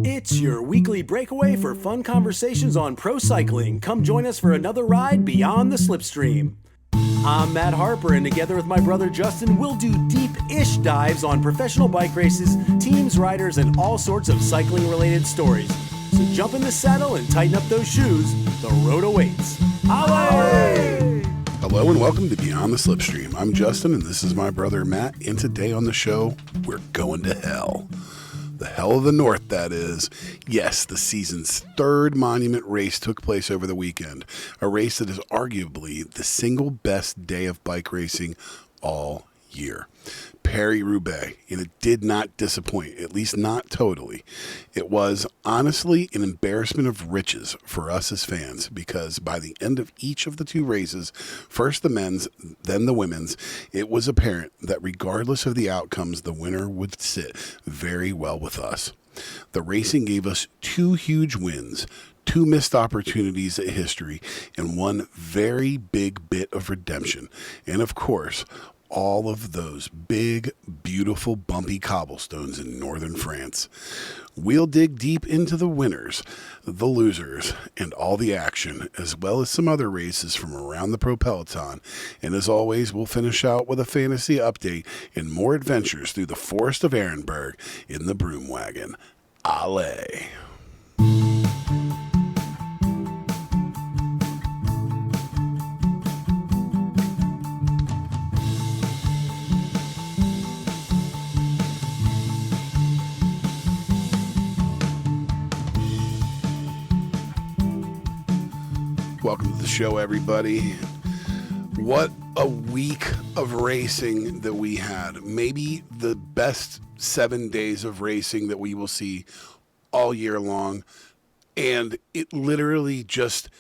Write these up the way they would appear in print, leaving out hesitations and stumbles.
It's your weekly breakaway for fun conversations on pro cycling. Come join us for another ride beyond the slipstream. I'm Matt Harper, and together with my brother Justin, we'll do deep-ish dives on professional bike races, teams, riders, and all sorts of cycling-related stories. So jump in the saddle and tighten up those shoes. The road awaits. Allez! Hello and welcome to Beyond the Slipstream. I'm Justin, and this is my brother Matt, and today on the show, we're going to hell. The hell of the north, that is. Yes, the season's third monument race took place over the weekend, a race that is arguably the single best day of bike racing all year. Paris-Roubaix, and it did not disappoint, at least not totally. It was honestly an embarrassment of riches for us as fans, because by the end of each of the two races, first the men's, then the women's, it was apparent that regardless of the outcomes, the winner would sit very well with us. The racing gave us two huge wins, two missed opportunities at history, and one very big bit of redemption. And of course, all of those big, beautiful, bumpy cobblestones in northern France. We'll dig deep into the winners, the losers, and all the action, as well as some other races from around the pro peloton. And as always, we'll finish out with a fantasy update and more adventures through the forest of ARENBERG in the Broom Wagon. Allez! Welcome to the show, everybody. What a week of racing that we had. Maybe the best 7 days of racing that we will see all year long. And it literally just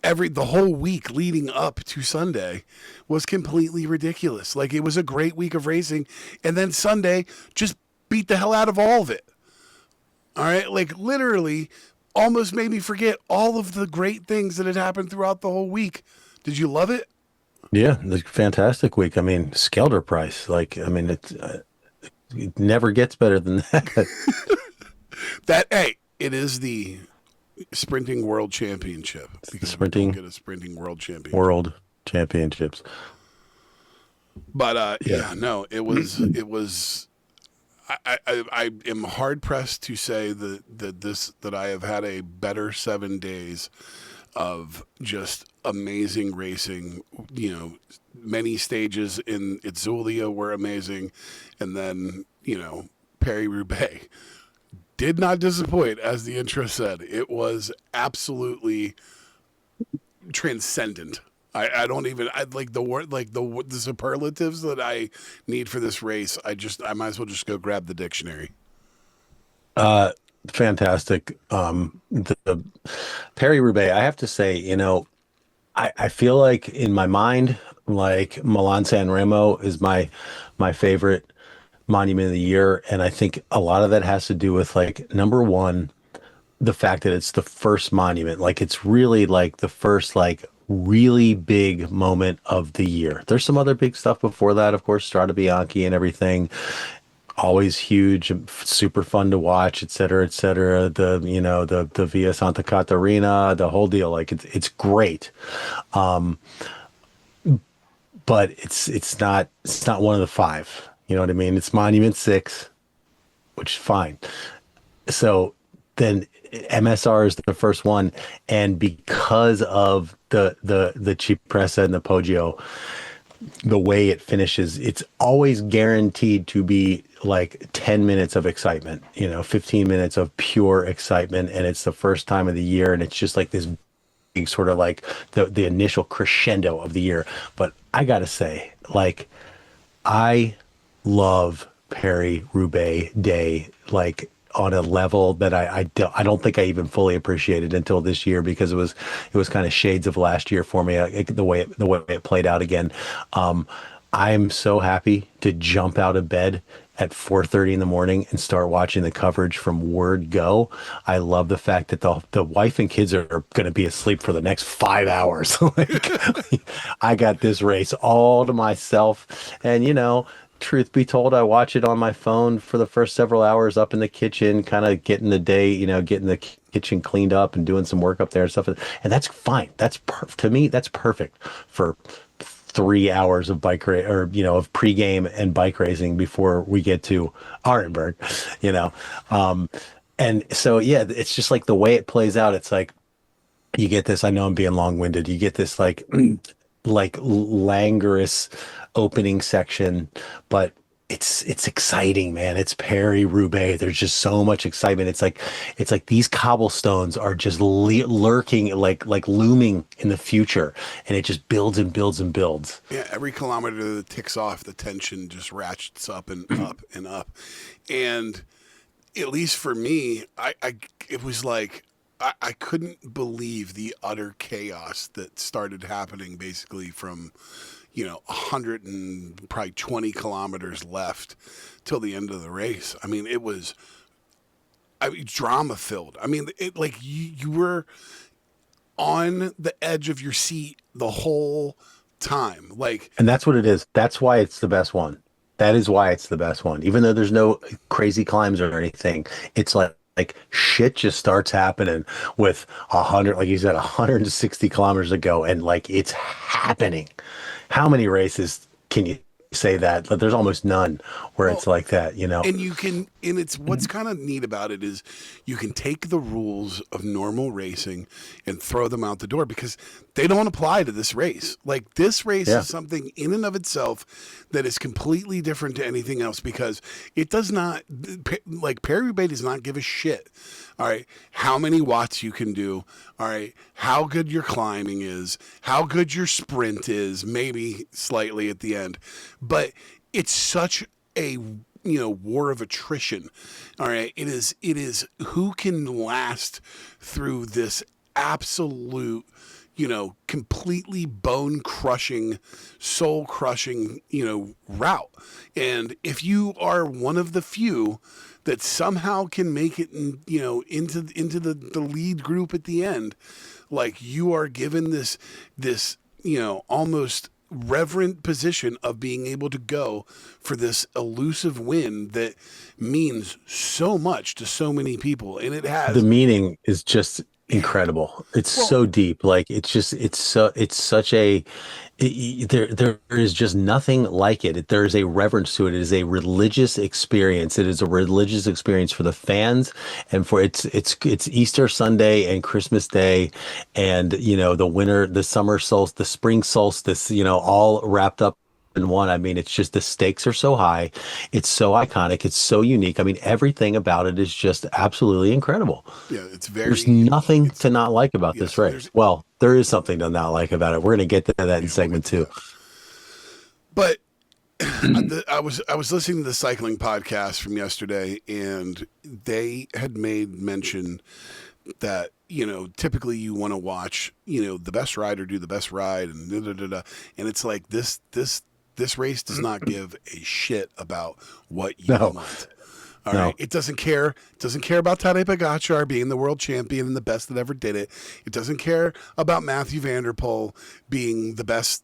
the whole week leading up to Sunday was completely ridiculous. Like, it was a great week of racing. And then Sunday just beat the hell out of all of it. All right. Like, literally almost made me forget all of the great things that had happened throughout the whole week. Did you love it? Yeah, it's a fantastic week. I mean, Scheldeprijs, it never gets better than that. It is the sprinting world championship. The sprinting, get a sprinting world championship. World championships. But it was. I am hard pressed to say that I have had a better 7 days of just amazing racing. You know, many stages in Itzulia were amazing, and then Paris-Roubaix did not disappoint, as the intro said. It was absolutely transcendent. I don't even like the word, like the superlatives that I need for this race. I might as well just go grab the dictionary. Fantastic. The Paris-Roubaix, I have to say, I feel like in my mind, like Milan-San Remo is my favorite monument of the year. And I think a lot of that has to do with, like, number one, the fact that it's the first monument. Like, it's really like the first, like, really big moment of the year. There's some other big stuff before that, of course, Strade Bianche and everything. Always huge, super fun to watch, et cetera, et cetera. The Via Santa Caterina, the whole deal. Like, it's great. But it's not one of the five. You know what I mean? It's Monument 6, which is fine. So then MSR is the first one, and because of the Cipressa and the Poggio, the way it finishes, it's always guaranteed to be like 10 minutes of excitement, 15 minutes of pure excitement, and it's the first time of the year, and it's just like this big sort of like the initial crescendo of the year. But I gotta say, like, I love Paris-Roubaix Day, like, on a level that I don't think I even fully appreciated until this year, because it was kind of shades of last year for me, the way it played out again. I'm so happy to jump out of bed at 4:30 in the morning and start watching the coverage from word go. I love the fact that the wife and kids are going to be asleep for the next 5 hours. Like, I got this race all to myself, and truth be told, I watch it on my phone for the first several hours up in the kitchen, kind of getting the day, getting the kitchen cleaned up and doing some work up there and stuff. And that's fine. To me, that's perfect for 3 hours of bike race or, of pregame and bike racing before we get to Ardenberg, you know. And so, yeah, it's just like the way it plays out. It's like you get this, I know I'm being long-winded. You get this like languorous opening section, but it's exciting, man. It's Paris-Roubaix. There's just so much excitement. It's like these cobblestones are just lurking, like looming in the future, and it just builds and builds and builds. Yeah, every kilometer that ticks off, the tension just ratchets up and up and up. And at least for me, it was like I couldn't believe the utter chaos that started happening basically from 100 and probably 20 kilometers left till the end of the race. I mean, it was drama filled. I mean, you were on the edge of your seat the whole time. And that's what it is. That's why it's the best one. That is why it's the best one. Even though there's no crazy climbs or anything, it's like shit just starts happening with 100, like you said, 160 kilometers to go, and it's happening. How many races can you say that? There's almost none where it's like that, And it's what's kind of neat about it is you can take the rules of normal racing and throw them out the door because they don't apply to this race. Like this race is something in and of itself that is completely different to anything else because it does not, like Paris-Roubaix does not give a shit. All right, how many watts you can do. All right, how good your climbing is, how good your sprint is, maybe slightly at the end. But it's such a war of attrition. All right, it is who can last through this absolute completely bone crushing, soul crushing, route. And if you are one of the few that somehow can make it, into the lead group at the end, like you are given this, almost reverent position of being able to go for this elusive win that means so much to so many people. And it has the meaning is just incredible. It's so deep. There is just nothing like it. There is a reverence to it. It is a religious experience. It is a religious experience for the fans and for it's Easter Sunday and Christmas Day and the winter, the summer solstice, the spring solstice, all wrapped up in one. I mean, it's just the stakes are so high. It's so iconic. It's so unique. I mean, everything about it is just absolutely incredible. Yeah, there's nothing to not like about this race. Well, there is something to not like about it. We're going to get to that in segment 2. But I was listening to the cycling podcast from yesterday, and they had made mention that typically you want to watch the best rider do the best ride and and it's like this race does not give a shit about what you want. All right. It doesn't care. It doesn't care about Tadej Pogačar being the world champion and the best that ever did it. It doesn't care about Matthew Van Der Poel being the best,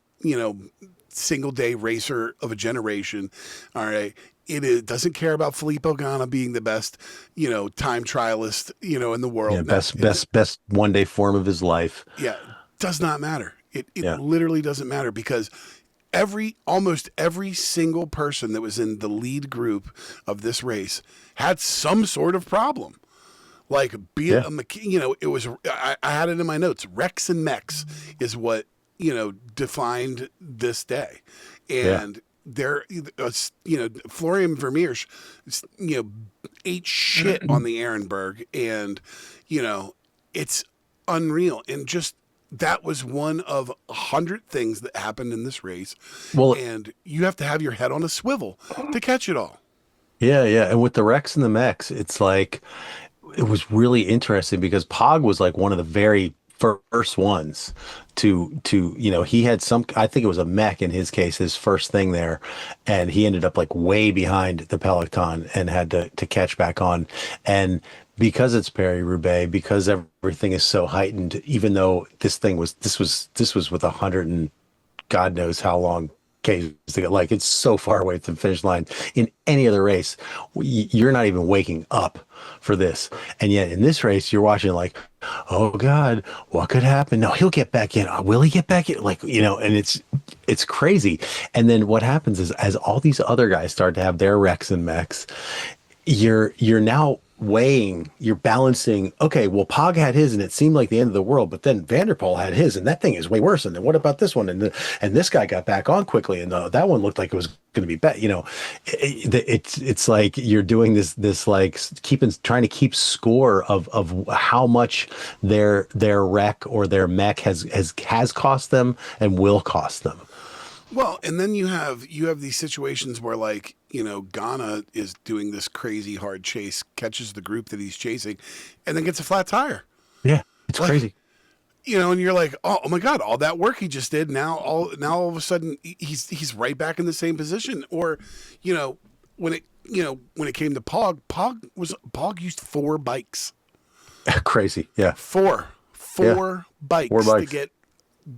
single day racer of a generation. All right. It doesn't care about Filippo Ganna being the best, time trialist, in the world. Yeah, best one day form of his life. Yeah. Does not matter. It literally doesn't matter because almost every single person that was in the lead group of this race had some sort of problem. Like, it was, I had it in my notes. Rex and Mex is what, defined this day. And there, Florian Vermeersch, ate shit on the ARENBERG, and it's unreal. And just that was one of 100 things that happened in this race. Well, and you have to have your head on a swivel to catch it all. Yeah, and with the Rex and the Mex, it's like it was really interesting because Pog was like one of the very first ones to he had I think it was a mech in his case, his first thing there, and he ended up like way behind the peloton and had to catch back on. And because it's Paris-Roubaix, because everything is so heightened, even though this was with 100 and God knows how long K's to go. Like, it's so far away from the finish line. In any other race, you're not even waking up for this. And yet in this race, you're watching like, oh God, what could happen? No, he'll get back in. Will he get back in? Like, you know, and it's crazy. And then what happens is, as all these other guys start to have their wrecks and mechs, you're now weighing, you're balancing. Okay, well, Pog had his and it seemed like the end of the world, but then Van der Poel had his and that thing is way worse. And then what about this one? And this guy got back on quickly, and that one looked like it was going to be bad. You know, it's like you're doing this like trying to keep score of how much their wreck or their mech has cost them and will cost them. Well, and then you have these situations where, like, you know, Ghana is doing this crazy hard chase, catches the group that he's chasing, and then gets a flat tire. Yeah, it's like, crazy. You know, and you're like, oh my God, all that work he just did, now all of a sudden he's right back in the same position. Or, you know, when it came to Pog used 4 bikes. Crazy, yeah. Four bikes to get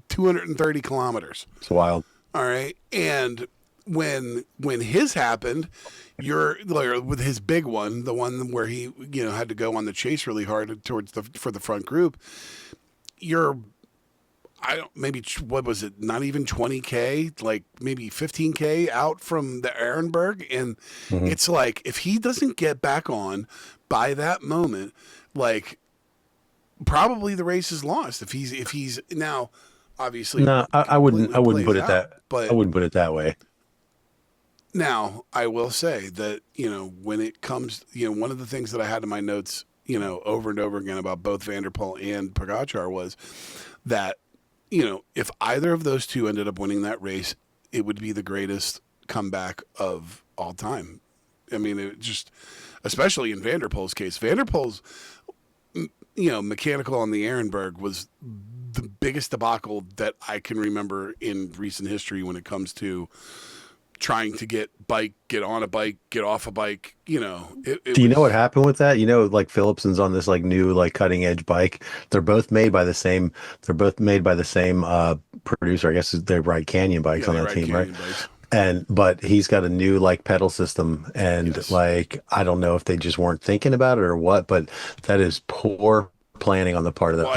230 kilometers. It's wild. All right. And when his happened, with his big one, the one where he, you know, had to go on the chase really hard for the front group, what was it? Not even 20K, like maybe 15K out from the ARENBERG. And it's like, if he doesn't get back on by that moment, like, probably the race is lost. If he's now, obviously, no, I wouldn't put it that. But I wouldn't put it that way. Now, I will say that, you know, when it comes, you know, one of the things that I had in my notes, you know, over and over again about both Van der Poel and Pogačar was that, you know, if either of those two ended up winning that race, it would be the greatest comeback of all time. I mean, it just, especially in Van der Poel's case, Van der Poel's, you know, mechanical on the ARENBERG was the biggest debacle that I can remember in recent history when it comes to trying to get on a bike, get off a bike, you know. Do you know what happened with that? You know, like Philipsen's on this like new like cutting edge bike. They're both made by the same producer. I guess they ride Canyon bikes on that team, right? But he's got a new like pedal system, and like I don't know if they just weren't thinking about it or what, but that is poor planning on the part of the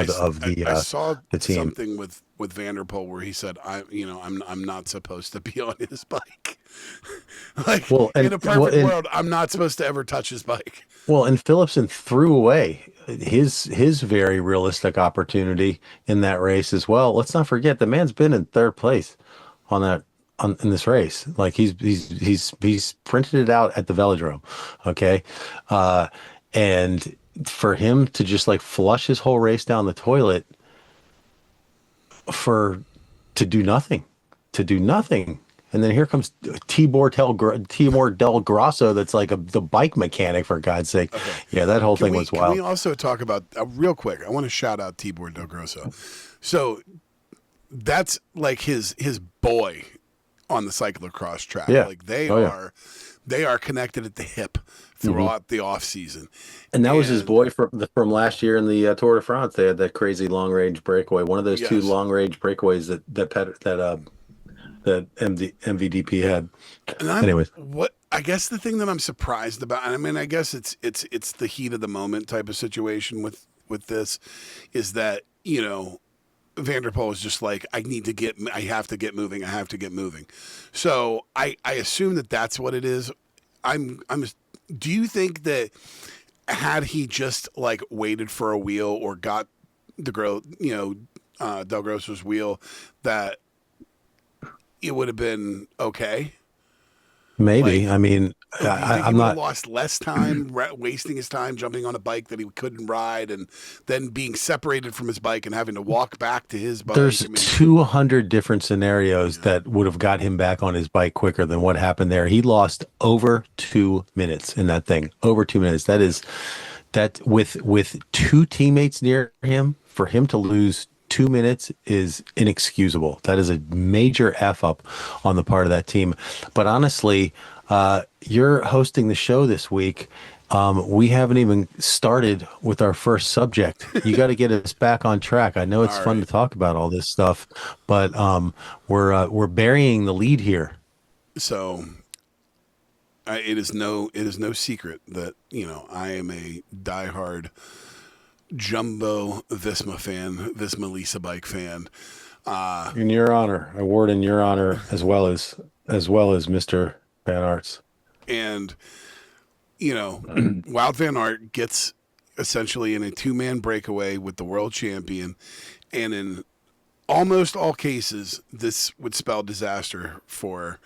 I saw the team. Something with Van der Poel where he said, I'm not supposed to be on his bike. Like, in a perfect world, I'm not supposed to ever touch his bike. Well, and Philipsen threw away his very realistic opportunity in that race as well. Let's not forget the man's been in third place in this race. Like he's printed it out at the velodrome. Okay. And for him to just like flush his whole race down the toilet to do nothing. And then here comes Tibor Del Grosso, that's like the bike mechanic, for God's sake. Okay. Yeah, that whole thing was wild. Can we also talk about, real quick, I want to shout out Tibor Del Grosso. So that's like his boy on the cyclocross track. Yeah. Like they are connected at the hip throughout the off season. And that was his boy from last year in the Tour de France. They had that crazy long range breakaway. One of those two long range breakaways that MVDP had. Anyways, what I guess the thing that I'm surprised about, and I mean, I guess it's the heat of the moment type of situation with this, is that, you know, Van der Poel is just like, I have to get moving. So I assume that that's what it is. Do you think that had he just like waited for a wheel or got Del Grosso's wheel, that it would have been okay? Maybe. Like, I mean, I'm not lost less time wasting his time jumping on a bike that he couldn't ride, and then being separated from his bike and having to walk back to his bike. There's 200 different scenarios that would have got him back on his bike quicker than what happened there. He lost over 2 minutes in that thing. Over 2 minutes. That with two teammates near him, for him to lose 2 minutes is inexcusable. That is a major F up on the part of that team. But honestly, you're hosting the show this week, We haven't even started with our first subject. You got to get us back on track. I know it's All fun right. to talk about all this stuff, but we're burying the lead here. So it is no secret that I am a diehard Jumbo Visma fan, Visma Lisa bike fan. In your honor, award in your honor, as well as Mr. Van Arts. And Wout van Aert gets essentially in a two-man breakaway with the world champion, and in almost all cases, this would spell disaster for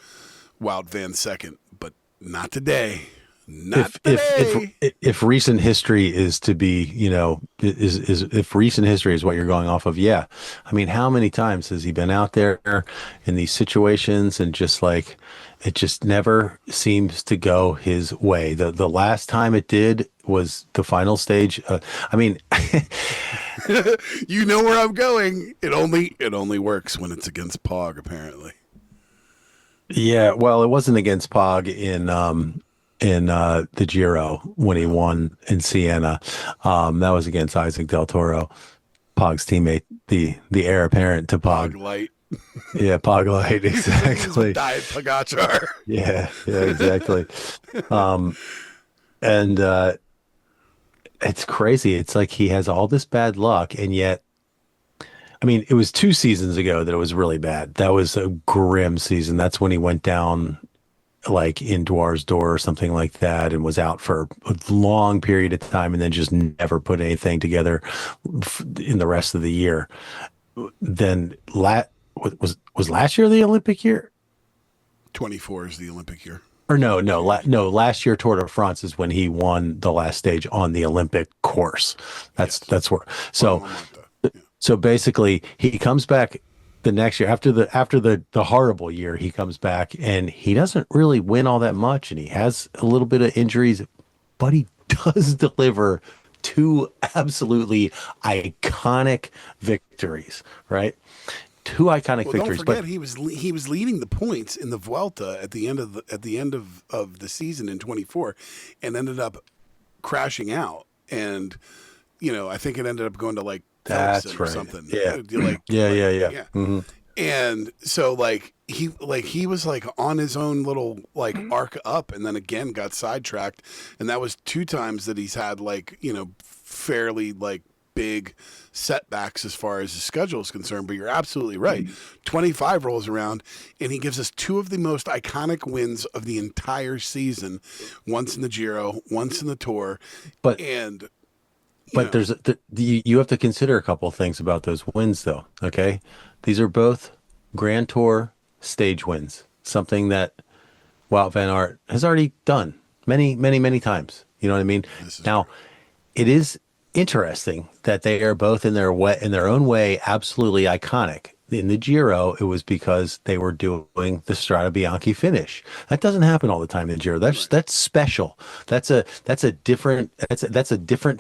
Wout van Second, but not today. Not today. If recent history is to be, is if recent history is what you're going off of, yeah. I mean, how many times has he been out there in these situations and just like it just never seems to go his way. The last time it did was the final stage. I mean, You know where I'm going. It only works when it's against Pog, apparently. yeah. Well, it wasn't against Pog in the Giro when he won in Siena. That was against Isaac Del Toro, Pog's teammate, the heir apparent to Pog. Pog Light. Yeah, Pog Light, exactly. Diet Pogacar. Yeah, exactly. And it's crazy. It's like he has all this bad luck, and yet, I mean, it was 2 seasons ago that it was really bad. That was a grim season. That's when he went down like in Dwar's Door or something like that and was out for a long period of time and then just never put anything together in the rest of the year. Then was last year the Olympic year? 24 is the Olympic year. Or no, last year Tour de France is when he won the last stage on the Olympic course. That's where. So basically he comes back the next year after the horrible year. He comes back and he doesn't really win all that much, and he has a little bit of injuries, but he does deliver 2 absolutely iconic victories, right? 2 iconic victories. Don't forget, he was leading the points in the Vuelta at the end of the season in 24, and ended up crashing out. And I think it ended up going to like That's Felsen right. or something. Yeah. Yeah. Mm-hmm. And so he was like on his own little like arc up, and then again got sidetracked, and that was 2 times that he's had like fairly like big setbacks as far as his schedule is concerned. But you're absolutely right. 25 rolls around and he gives us 2 of the most iconic wins of the entire season, once in the Giro, once in the Tour. But you have to consider a couple of things about those wins, though. Okay, these are both Grand Tour stage wins, something that Wout van Aert has already done many, many, many times. You know what I mean? Now, it is interesting that they are both in their own way absolutely iconic. In the Giro, it was because they were doing the Strade Bianche finish. That doesn't happen all the time in the Giro. That's special. That's a different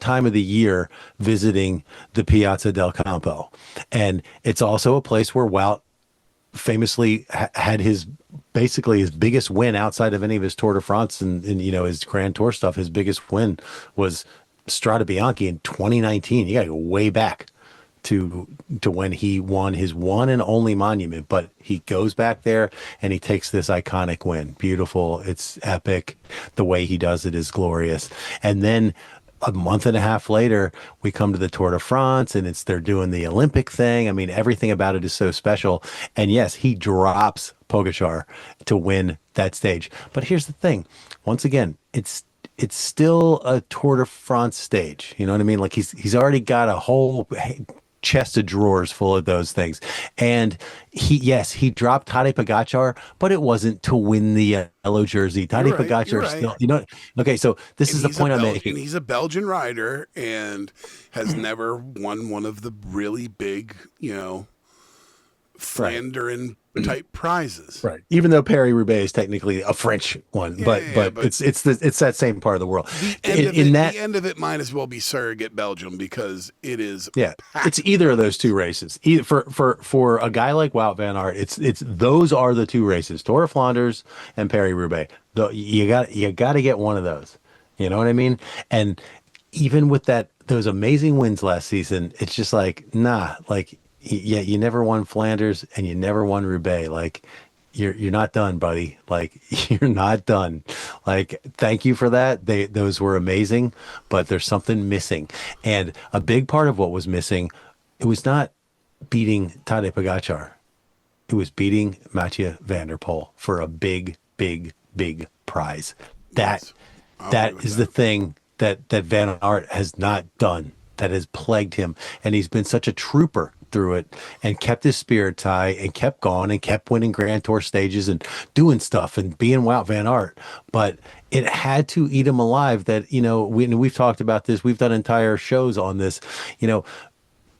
time of the year visiting the Piazza del Campo, and it's also a place where Wout famously had his biggest win outside of any of his Tour de France and his Grand Tour stuff. His biggest win was Strade Bianche in 2019. You got to go way back to when he won his one and only monument, but he goes back there and he takes this iconic win. Beautiful. It's epic. The way he does it is glorious. And then a month and a half later, we come to the Tour de France, and they're doing the Olympic thing. I mean, everything about it is so special. And yes, he drops Pogacar to win that stage. But here's the thing. Once again, it's still a Tour de France stage. You know what I mean? Like he's already got a whole chest of drawers full of those things. And he dropped Tadej Pogacar, but it wasn't to win the yellow jersey. Tadej Pogacar still, okay, so this is the point I'm making. He's a Belgian rider and has never won one of the really big, Flandern type prizes. Right. Even though Paris-Roubaix is technically a French one, but it's that same part of the world. The end of it might as well be surrogate Belgium, because it is. Yeah, it's either of those 2 races. For a guy like Wout van Aert, it's those are the 2 races: Tour of Flanders and Paris-Roubaix. You got to get one of those. You know what I mean? And even with those amazing wins last season, it's just like, nah, like, yeah, you never won Flanders and you never won Roubaix. Like, you're not done, buddy. Like, you're not done. Like, thank you for that. Those were amazing, but there's something missing. And a big part of what was missing, it was not beating Tadej Pogačar. It was beating Mathieu van der Poel for a big, big, big prize. Yes. That is the thing that Van Aert has not done, that has plagued him. And he's been such a trooper through it and kept his spirit high and kept going and kept winning Grand Tour stages and doing stuff and being Wout Van Aert. But it had to eat him alive that, you know, we've talked about this. We've done entire shows on this. You know,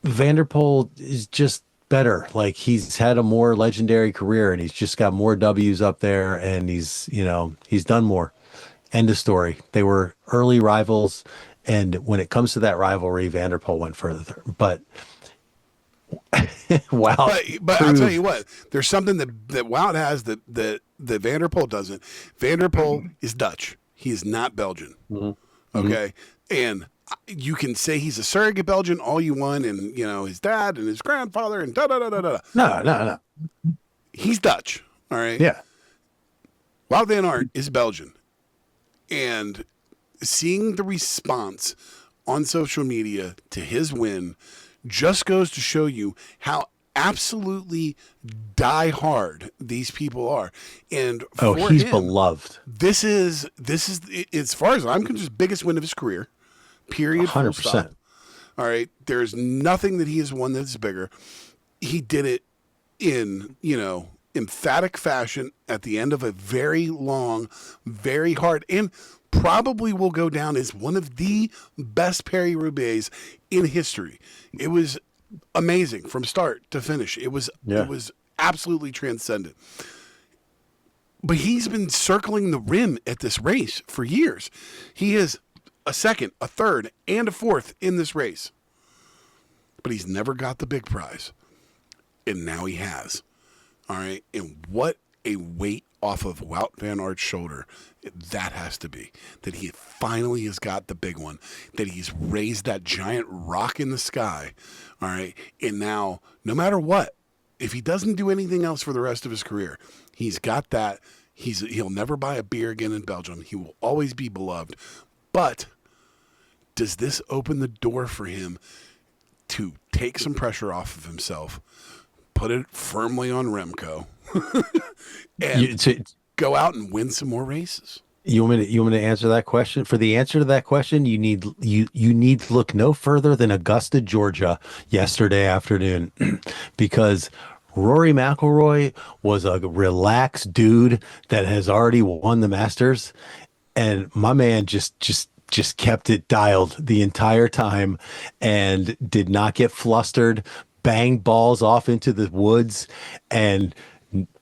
Van der Poel is just better. Like, he's had a more legendary career and he's just got more W's up there and he's done more. End of story. They were early rivals, and when it comes to that rivalry, Van der Poel went further. But wow. But I'll tell you what, there's something that Wout has that Van der Poel doesn't. Van der Poel is Dutch. He is not Belgian. Mm-hmm. Okay. And you can say he's a surrogate Belgian all you want, and you know, his dad and his grandfather and da da da da da. No. He's Dutch. All right. Yeah. Wout Van Aert is Belgian. And seeing the response on social media to his win just goes to show you how absolutely die-hard these people are. And he's beloved. This is as far as I'm concerned, his biggest win of his career. Period. 100%. All right. There's nothing that he has won that's bigger. He did it in, you know, emphatic fashion at the end of a very long, very hard, and probably will go down as one of the best Paris-Roubaix in history. It was amazing from start to finish. It was absolutely transcendent. But he's been circling the rim at this race for years. He is a second, a third, and a fourth in this race. But he's never got the big prize. And now he has. All right. And what a weight off of Wout Van Aert's shoulder that has to be. That he finally has got the big one. That he's raised that giant rock in the sky. All right. And now, no matter what, if he doesn't do anything else for the rest of his career, he's got that. He'll never buy a beer again in Belgium. He will always be beloved. But does this open the door for him to take some pressure off of himself, put it firmly on Remco, and go out and win some more races? You want me to answer that question? For the answer to that question, you need to look no further than Augusta, Georgia, yesterday afternoon, because Rory McIlroy was a relaxed dude that has already won the Masters, and my man just kept it dialed the entire time and did not get flustered, banged balls off into the woods and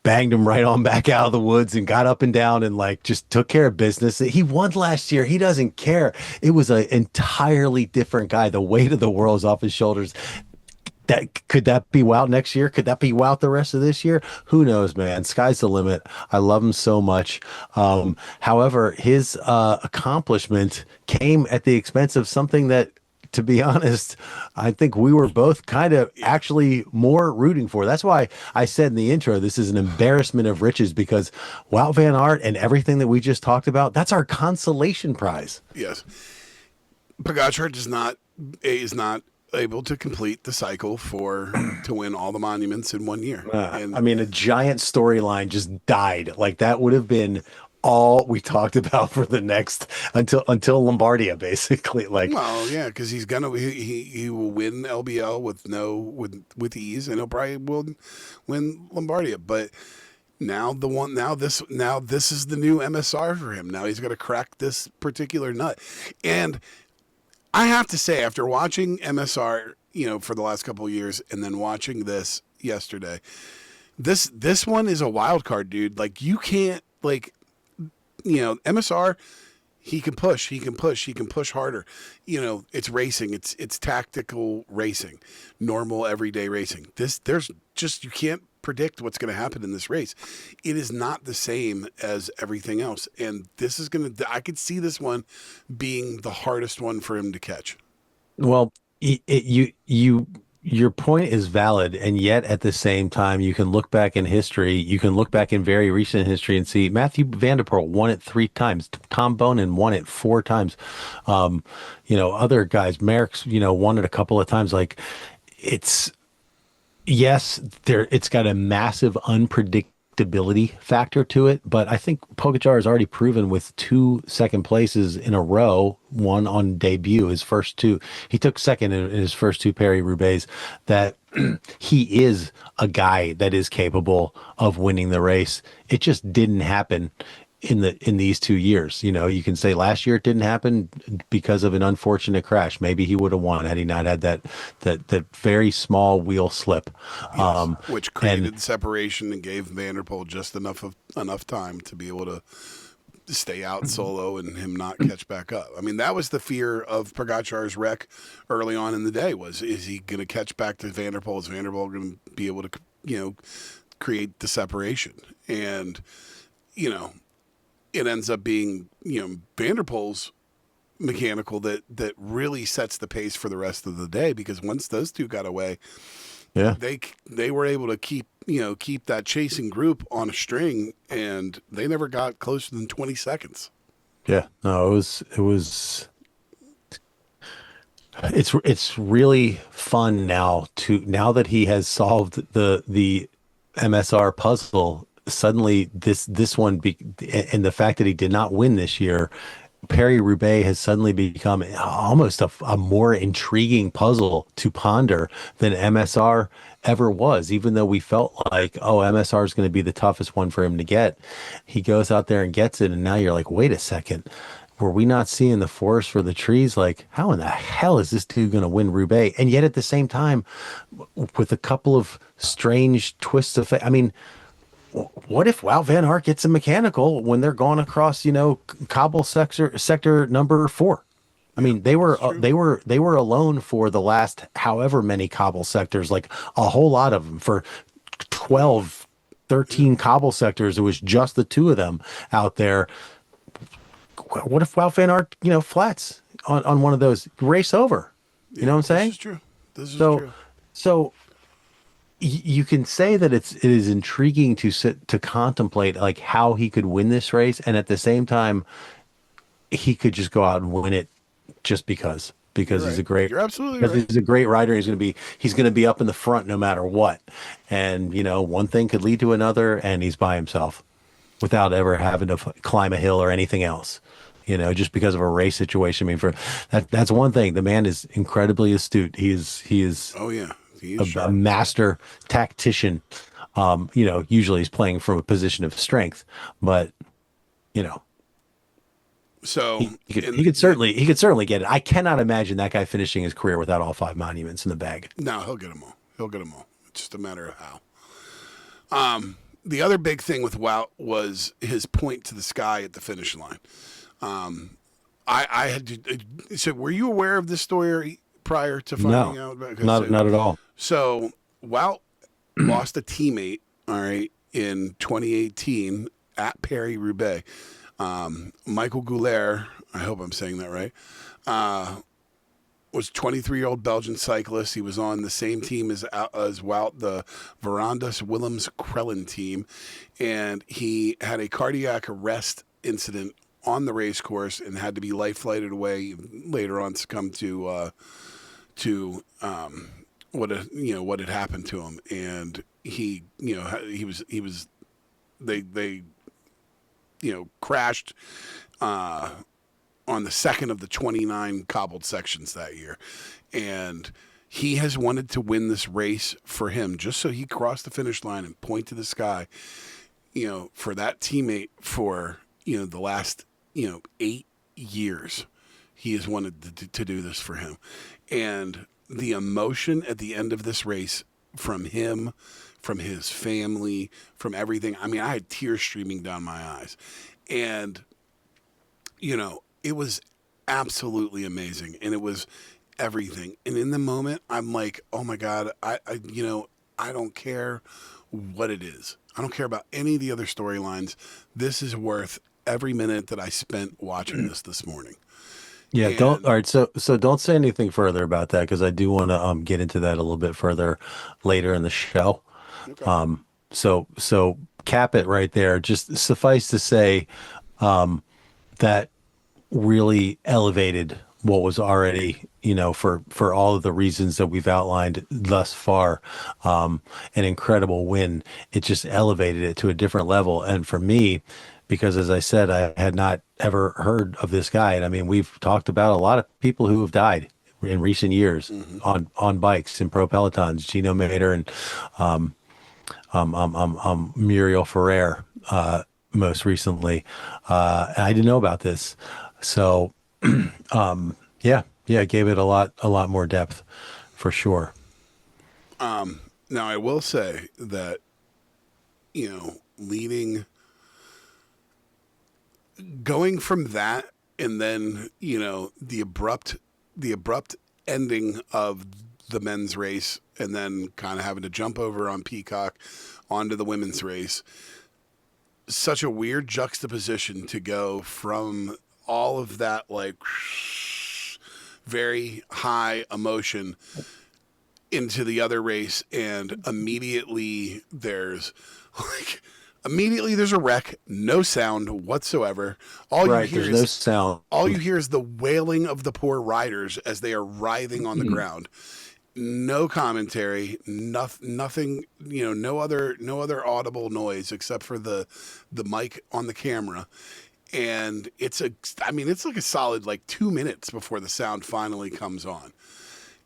banged him right on back out of the woods and got up and down and like just took care of business. He won last year. He doesn't care. It was an entirely different guy. The weight of the world's off his shoulders. Could that be Wout next year? Could that be Wout the rest of this year? Who knows, man? Sky's the limit. I love him so much. However, his accomplishment came at the expense of something that, to be honest, I think we were both kind of actually more rooting for. That's why I said in the intro, this is an embarrassment of riches, because Wout Van Aert and everything that we just talked about, that's our consolation prize. Yes. Pogačar is not able to complete the cycle to win all the monuments in 1 year. I mean, a giant storyline just died. Like, that would have been all we talked about for the next until Lombardia, basically. Like, well, yeah, because he will win LBL with ease, and he'll probably will win Lombardia. But now this is the new MSR for him. Now he's got to crack this particular nut. And I have to say, after watching MSR, for the last couple of years, and then watching this yesterday, this one is a wild card, dude. Like, you can't, MSR, he can push harder. It's racing. It's tactical racing, normal everyday racing. You can't predict what's going to happen in this race. It is not the same as everything else. And this is I could see this one being the hardest one for him to catch. Well, your point is valid, and yet at the same time, you can look back in history. You can look back in very recent history and see Matthew Van Der Poel won it 3 times. Tom Bonin won it 4 times. Other guys, Merrick's, won it a couple of times. Like, it's got a massive unpredictability factor to it, but I think Pogacar has already proven with 2 second places in a row, one on debut, his first 2. He took second in his first 2 Paris-Roubaix, that he is a guy that is capable of winning the race. It just didn't happen in these 2 years. You can say last year it didn't happen because of an unfortunate crash. Maybe he would have won had he not had that very small wheel slip, which created separation and gave Van Der Poel just enough time to be able to stay out solo and him not catch back up. I mean, that was the fear of Pogacar's wreck early on in the day, is he going to catch back to Van Der Poel? Is Van Der Poel going to be able to, create the separation? And, it ends up being, Van Der Poel's mechanical that really sets the pace for the rest of the day, because once those 2 got away, they were able to keep that chasing group on a string, and they never got closer than 20 seconds. Yeah, no, it's really fun now that he has solved the MSR puzzle. Suddenly this one and the fact that he did not win this year, Paris-Roubaix has suddenly become almost a more intriguing puzzle to ponder than MSR ever was. Even though we felt like, MSR is going to be the toughest one for him to get, he goes out there and gets it, and now you're like, wait a second, were we not seeing the forest for the trees? Like, how in the hell is this dude going to win Roubaix? And yet at the same time, with a couple of strange twists of fate, I mean, what if Wout van Aert gets a mechanical when they're going across, cobble sector number 4? I mean, they were alone for the last however many cobble sectors, like a whole lot of them. For 12, 13 cobble sectors, it was just the 2 of them out there. What if Wout van Aert, flats on one of those? Race over. You know what I'm saying? This is true. This is true. So you can say that it is intriguing to contemplate like how he could win this race, and at the same time, he could just go out and win it just because he's a great. You're absolutely right. He's a great rider. He's going to be up in the front no matter what, and one thing could lead to another, and he's by himself without ever having to climb a hill or anything else. Just because of a race situation. I mean, that's one thing. The man is incredibly astute. He is. Oh yeah. A master tactician. Usually he's playing from a position of strength, but so he could certainly get it. I cannot imagine that guy finishing his career without all 5 monuments in the bag. No, he'll get them all. It's just a matter of how. The other big thing with Wout was his point to the sky at the finish line. I had to. So, were you aware of this story prior to finding out? Not at all. So Wout lost a teammate, all right, in 2018 at Paris-Roubaix. Michael Goulet, I hope I'm saying that right, was 23-year-old Belgian cyclist. He was on the same team as Wout, the Verandas Willems Krellen team, and he had a cardiac arrest incident on the race course and had to be life flighted away. Later on, succumbed to what had happened to him, and they crashed on the second of the 29 cobbled sections that year, and he has wanted to win this race for him, just so he crossed the finish line and point to the sky, for that teammate for the last 8 years. He has wanted to do this for him, and the emotion at the end of this race from him, from his family, from everything. I mean, I had tears streaming down my eyes, and it was absolutely amazing, and it was everything. And in the moment, I'm like, oh my God, I don't care what it is. I don't care about any of the other storylines. This is worth every minute that I spent watching this morning. Yeah, And don't. All right, so don't say anything further about that because I do want to get into that a little bit further later in the show. okay. So cap it right there. Just suffice to say, that really elevated what was already, for all of the reasons that we've outlined thus far, an incredible win. It just elevated it to a different level. And for me, because as I said, I had not ever heard of this guy. And I mean, we've talked about a lot of people who have died in recent years on bikes in pro pelotons, Gino Mater and Muriel Ferrer, most recently. I didn't know about this. So, yeah, it gave it a lot more depth for sure. Now, I will say that, going from that and then, the abrupt ending of the men's race and then kind of having to jump over on Peacock onto the women's race, such a weird juxtaposition to go from all of that, like, very high emotion into the other race, and immediately there's a wreck, no sound whatsoever. All you hear There's no sound. All you hear is the wailing of the poor riders as they are writhing on the ground. No commentary, nothing, no other audible noise except for the mic on the camera. And it's like a solid, like, 2 minutes before the sound finally comes on.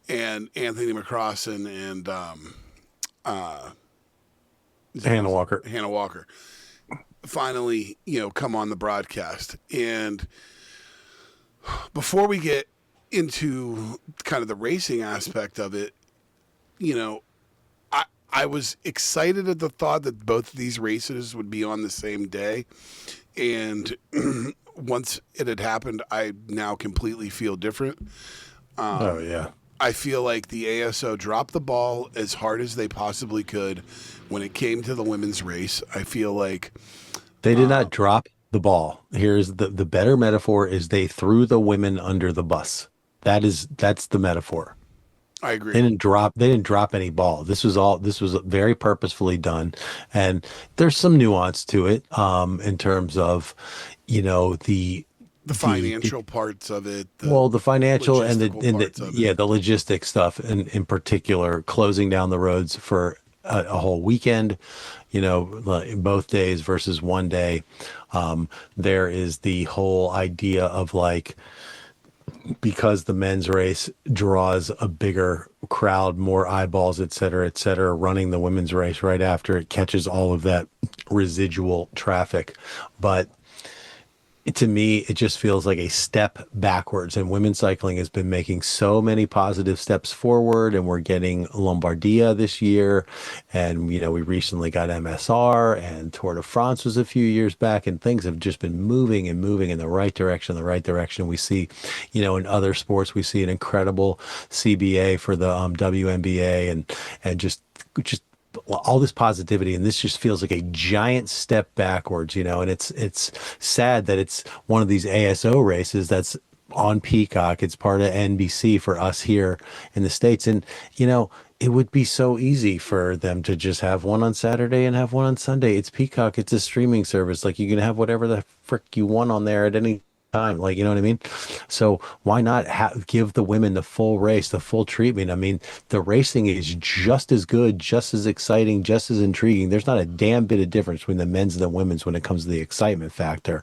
And Anthony McCrossan and Hannah Walker finally, come on the broadcast. And before we get into kind of the racing aspect of it, I was excited at the thought that both of these races would be on the same day. And once it had happened, I now completely feel different. Oh yeah. I feel like the ASO dropped the ball as hard as they possibly could when it came to the women's race. I feel like They did not drop the ball. Here's the better metaphor is they threw the women under the bus. That's the metaphor. I agree. They didn't drop any ball. This was very purposefully done. And there's some nuance to it, in terms of, the financial parts of it. The financial and the logistic stuff, in particular, closing down the roads for a whole weekend, like both days versus one day. There is the whole idea of, like, because the men's race draws a bigger crowd, more eyeballs, et cetera, running the women's race right after it catches all of that residual traffic. But to me, it just feels like a step backwards, and women's cycling has been making so many positive steps forward, and we're getting Lombardia this year, and we recently got MSR, and Tour de France was a few years back, and things have just been moving in the right direction. We see, in other sports, we see an incredible CBA for the WNBA, and just all this positivity, and this just feels like a giant step backwards, and it's sad that it's one of these ASO races that's on Peacock. It's part of NBC for us here in the States, and it would be so easy for them to just have one on Saturday and have one on Sunday. It's Peacock, it's a streaming service, like, you can have whatever the frick you want on there at any time, like, you know what I mean? So why not give the women the full race, the full treatment? I mean, the racing is just as good, just as exciting, just as intriguing. There's not a damn bit of difference between the men's and the women's when it comes to the excitement factor.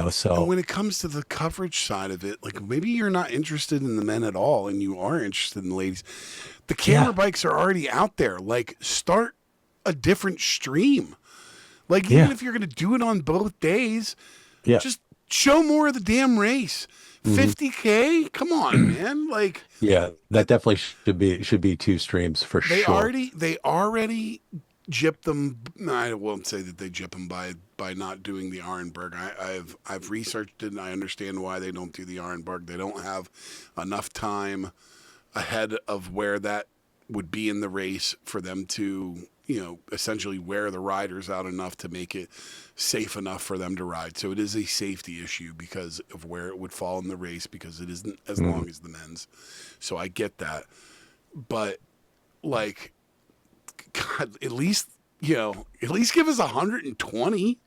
So and when it comes to the coverage side of it, like, maybe you're not interested in the men at all and you are interested in the ladies. The camera bikes are already out there. Like, start a different stream. Like, even if you're going to do it on both days, just show more of the damn race. 50K? Come on, man. Like, that definitely should be two streams for sure. They already gypped them. I won't say that they gyp them by not doing the ARENBERG. I've researched it, and I understand why they don't do the ARENBERG. They don't have enough time ahead of where that would be in the race for them to essentially wear the riders out enough to make it safe enough for them to ride. So it is a safety issue because of where it would fall in the race, because it isn't as long as the men's. So I get that. But like, God, at least give us 120.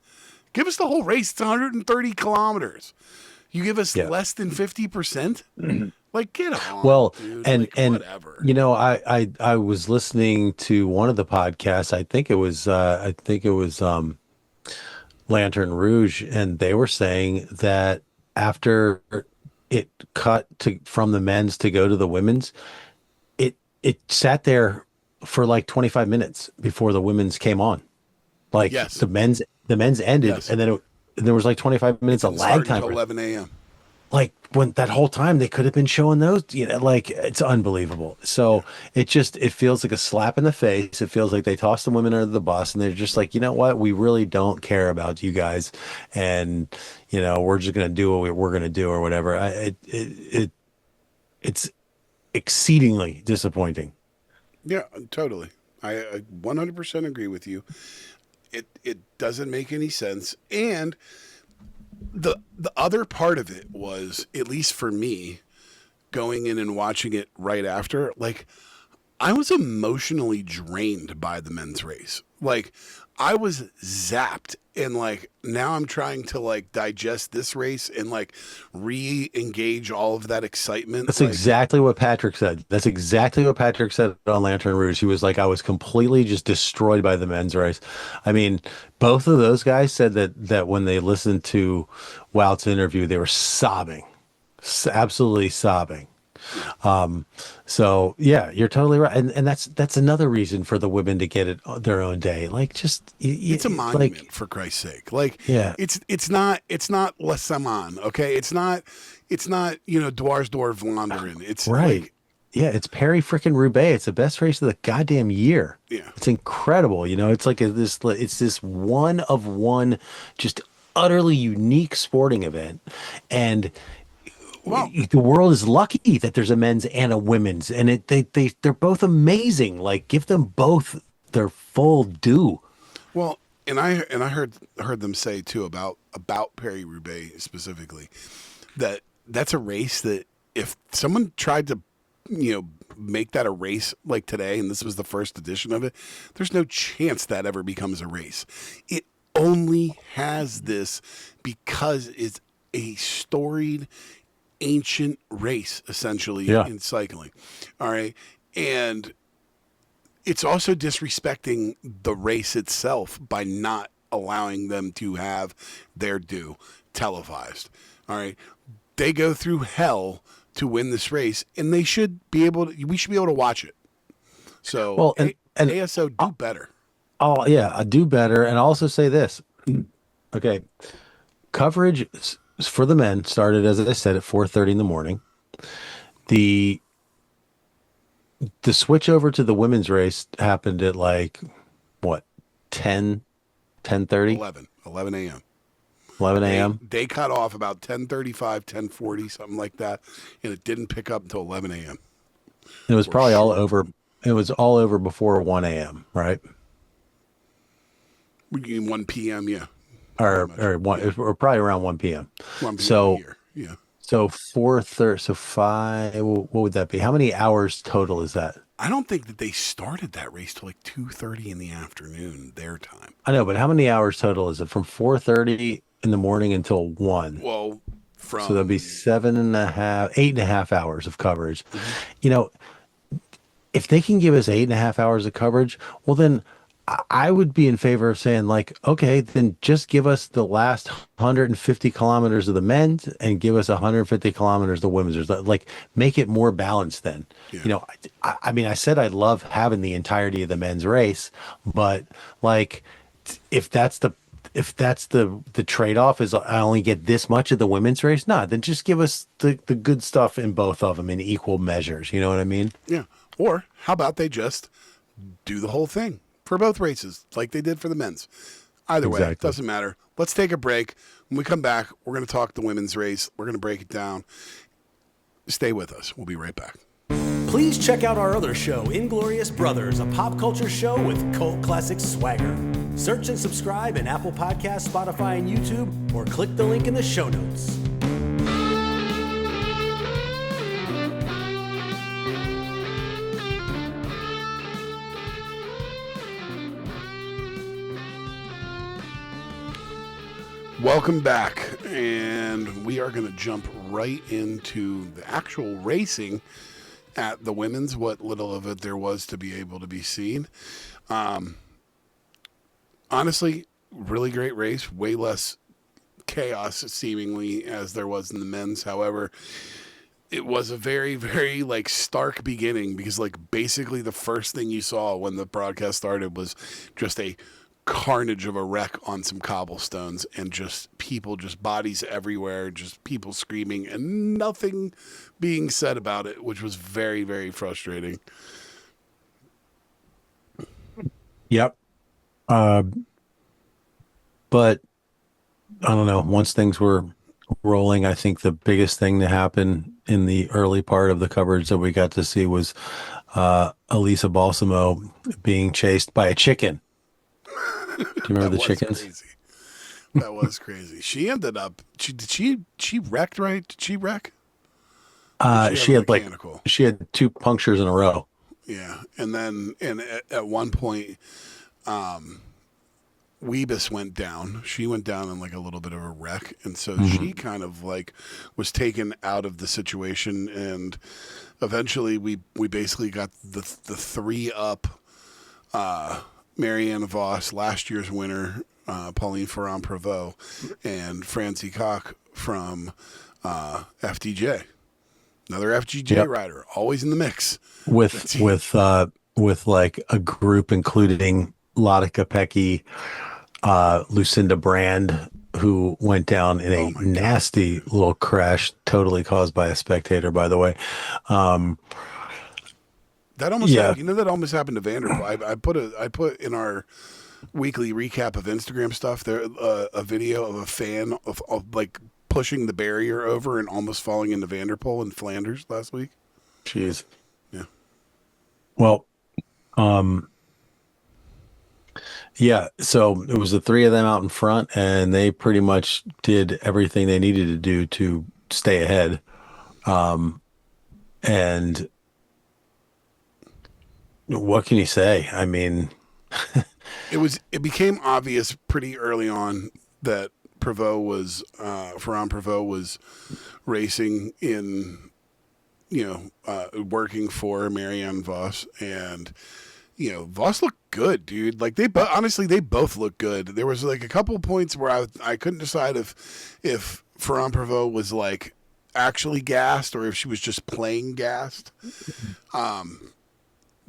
Give us the whole race. It's 130 kilometers. You give us less than 50%? Like, get on. Well, dude. and like, and whatever. I was listening to one of the podcasts. I think it was Lantern Rouge, and they were saying that after it cut from the men's to go to the women's, it sat there for like 25 minutes before the women's came on. Like the men's ended, and then there was like 25 minutes of lag time. 11 a.m. Like when that whole time they could have been showing those, like it's unbelievable. So it feels like a slap in the face. It feels like they tossed the women under the bus, and they're just like, you know what, we really don't care about you guys, and we're just gonna do what we're gonna do or whatever. It's exceedingly disappointing. Yeah, totally. I 100% agree with you. It doesn't make any sense, and the other part of it was, at least for me, going in and watching it right after, like, I was emotionally drained by the men's race. Like, I was zapped, and like now I'm trying to like digest this race and like re-engage all of that excitement. That's exactly what Patrick said. That's exactly what Patrick said on Lantern Rouge. He was like, I was completely just destroyed by the men's race. I mean, both of those guys said that when they listened to WOUT's interview, they were sobbing, absolutely sobbing. So yeah, you're totally right, and that's another reason for the women to get it their own day. Like, just it's a monument, like, for Christ's sake. Like, it's not La Saman, okay? It's not Dwarsdorf Vlaanderen. It's right. Like, it's Paris-Roubaix. It's the best race of the goddamn year. Yeah, it's incredible. It's like it's this one of one, just utterly unique sporting event, and. Well, the world is lucky that there's a men's and a women's, and they're both amazing. Like, give them both their full due. Well, and I heard them say too about Paris-Roubaix specifically, that's a race that if someone tried to make that a race like today, and this was the first edition of it, there's no chance that ever becomes a race. It only has this because it's a storied, ancient race, essentially, in cycling. All right. And it's also disrespecting the race itself by not allowing them to have their due televised. All right. They go through hell to win this race, and we should be able to watch it. So, well, and ASO, do better. Oh yeah, I do better. And also say this. Okay. Coverage for the men started, as I said, at 4:30 in the morning. The switch over to the women's race happened at like what, 10:30? 11 a.m. 11 a.m. They cut off about 10:35, 10:40, something like that, and it didn't pick up until 11 a.m. It was probably all over. It was all over before 1 a.m. Right? 1 p.m. Yeah. Or probably around 1 p.m. 1 p.m. So here. Yeah. So 4:30. So 5. What would that be? How many hours total is that? I don't think that they started that race till like 2:30 in the afternoon their time. I know, but how many hours total is it from 4:30 in the morning until 1? Well, so that'd be 8.5 hours of coverage. Mm-hmm. If they can give us 8.5 hours of coverage, well then I would be in favor of saying, like, okay, then just give us the last 150 kilometers of the men's and give us 150 kilometers of the women's. Like, make it more balanced then. Yeah. I mean, I said I love having the entirety of the men's race, but like, if that's the trade-off is I only get this much of the women's race, then just give us the good stuff in both of them in equal measures. You know what I mean? Yeah. Or how about they just do the whole thing for both races, like they did for the men's. Either way, it doesn't matter. Let's take a break. When we come back, we're going to talk the women's race. We're going to break it down. Stay with us. We'll be right back. Please check out our other show, Inglorious Brothers, a pop culture show with cult classic swagger. Search and subscribe in Apple Podcasts, Spotify, and YouTube, or click the link in the show notes. Welcome back, and we are going to jump right into the actual racing at the women's, what little of it there was to be able to be seen. Honestly, really great race, way less chaos seemingly as there was in the men's. However, it was a very, very like stark beginning because like basically the first thing you saw when the broadcast started was just a carnage of a wreck on some cobblestones and just people, just bodies everywhere, just people screaming and nothing being said about it, which was very, very frustrating. Yep. But I don't know, once things were rolling, I think the biggest thing to happen in the early part of the coverage that we got to see was Elisa Balsamo being chased by a chicken. Do you remember the chickens? Crazy. That was crazy. She ended up. She wrecked, right? Did she wreck? She had 2 punctures in a row. Yeah, and at one point, Weebus went down. She went down in like a little bit of a wreck, and so she kind of like was taken out of the situation, and eventually we basically got the 3 up. Marianne Vos, last year's winner, Pauline Ferrand-Prévot, and Francie Koch from FDJ. Another FDJ rider, always in the mix. With like a group including Lotte Kopecky, Lucinda Brand, who went down in a nasty little crash, totally caused by a spectator, by the way. That almost happened, that almost happened to Vanderpool. I put in our weekly recap of Instagram stuff there a video of a fan of like pushing the barrier over and almost falling into Vanderpool in Flanders last week. Jeez. Yeah. Well, yeah, so it was the 3 of them out in front, and they pretty much did everything they needed to do to stay ahead. And what can you say? I mean, it became obvious pretty early on that Ferrand-Prévot was racing in, working for Marianne Vos, and Vos looked good, dude. Like they both look good. There was like a couple of points where I couldn't decide if Ferrand-Prévot was like actually gassed or if she was just playing gassed.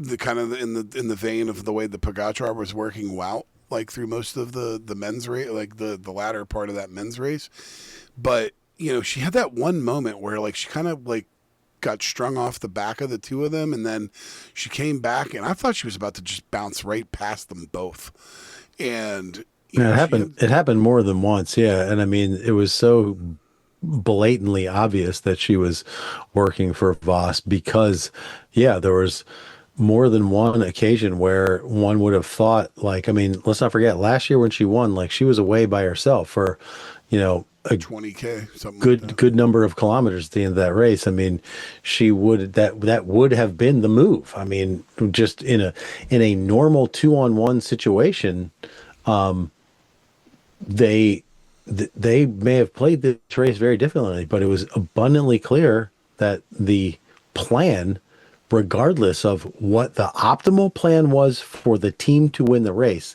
The kind of in the vein of the way the Pogacar was working WOUT like through most of the men's race, like the latter part of that men's race. But she had that one moment where like she kind of like got strung off the back of the 2 of them, and then she came back, and I thought she was about to just bounce right past them both. And it happened more than once, yeah. And I mean, it was so blatantly obvious that she was working for Vos because, there was more than one occasion where one would have thought, like, I mean, let's not forget last year when she won, like she was away by herself for, a 20K, something good number of kilometers at the end of that race. I mean, that would have been the move. I mean, just in a normal 2-on-1 situation, they may have played this race very differently, but it was abundantly clear that the plan, regardless of what the optimal plan was for the team to win the race,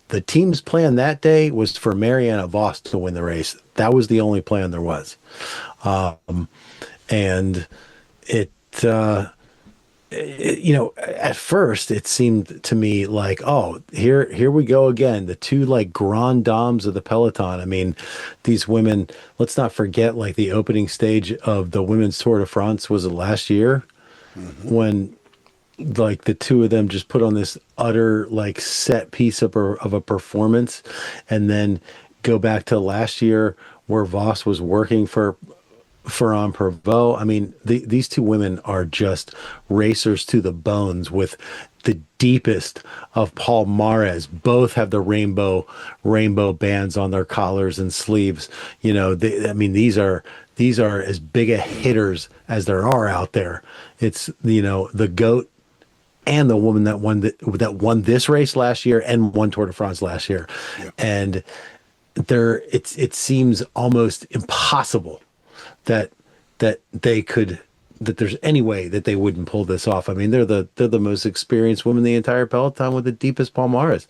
the team's plan that day was for Marianne Vos to win the race. That was the only plan there was. And it, at first it seemed to me like, oh, here we go again. The 2 like grand dames of the peloton. I mean, these women, let's not forget, like the opening stage of the women's Tour de France was last year when like the 2 of them just put on this utter like set piece of a performance, and then go back to last year where Vos was working for Ferrand Prévot. I mean, these two women are just racers to the bones with the deepest of palmares. Both have the rainbow bands on their collars and sleeves. You know, I mean, these are as big a hitters as there are out there. It's, you know, the GOAT and the woman that won this race last year and won Tour de France last year. Yeah. And it seems almost impossible that there's any way that they wouldn't pull this off. I mean, they're the most experienced women in the entire peloton with the deepest palmares.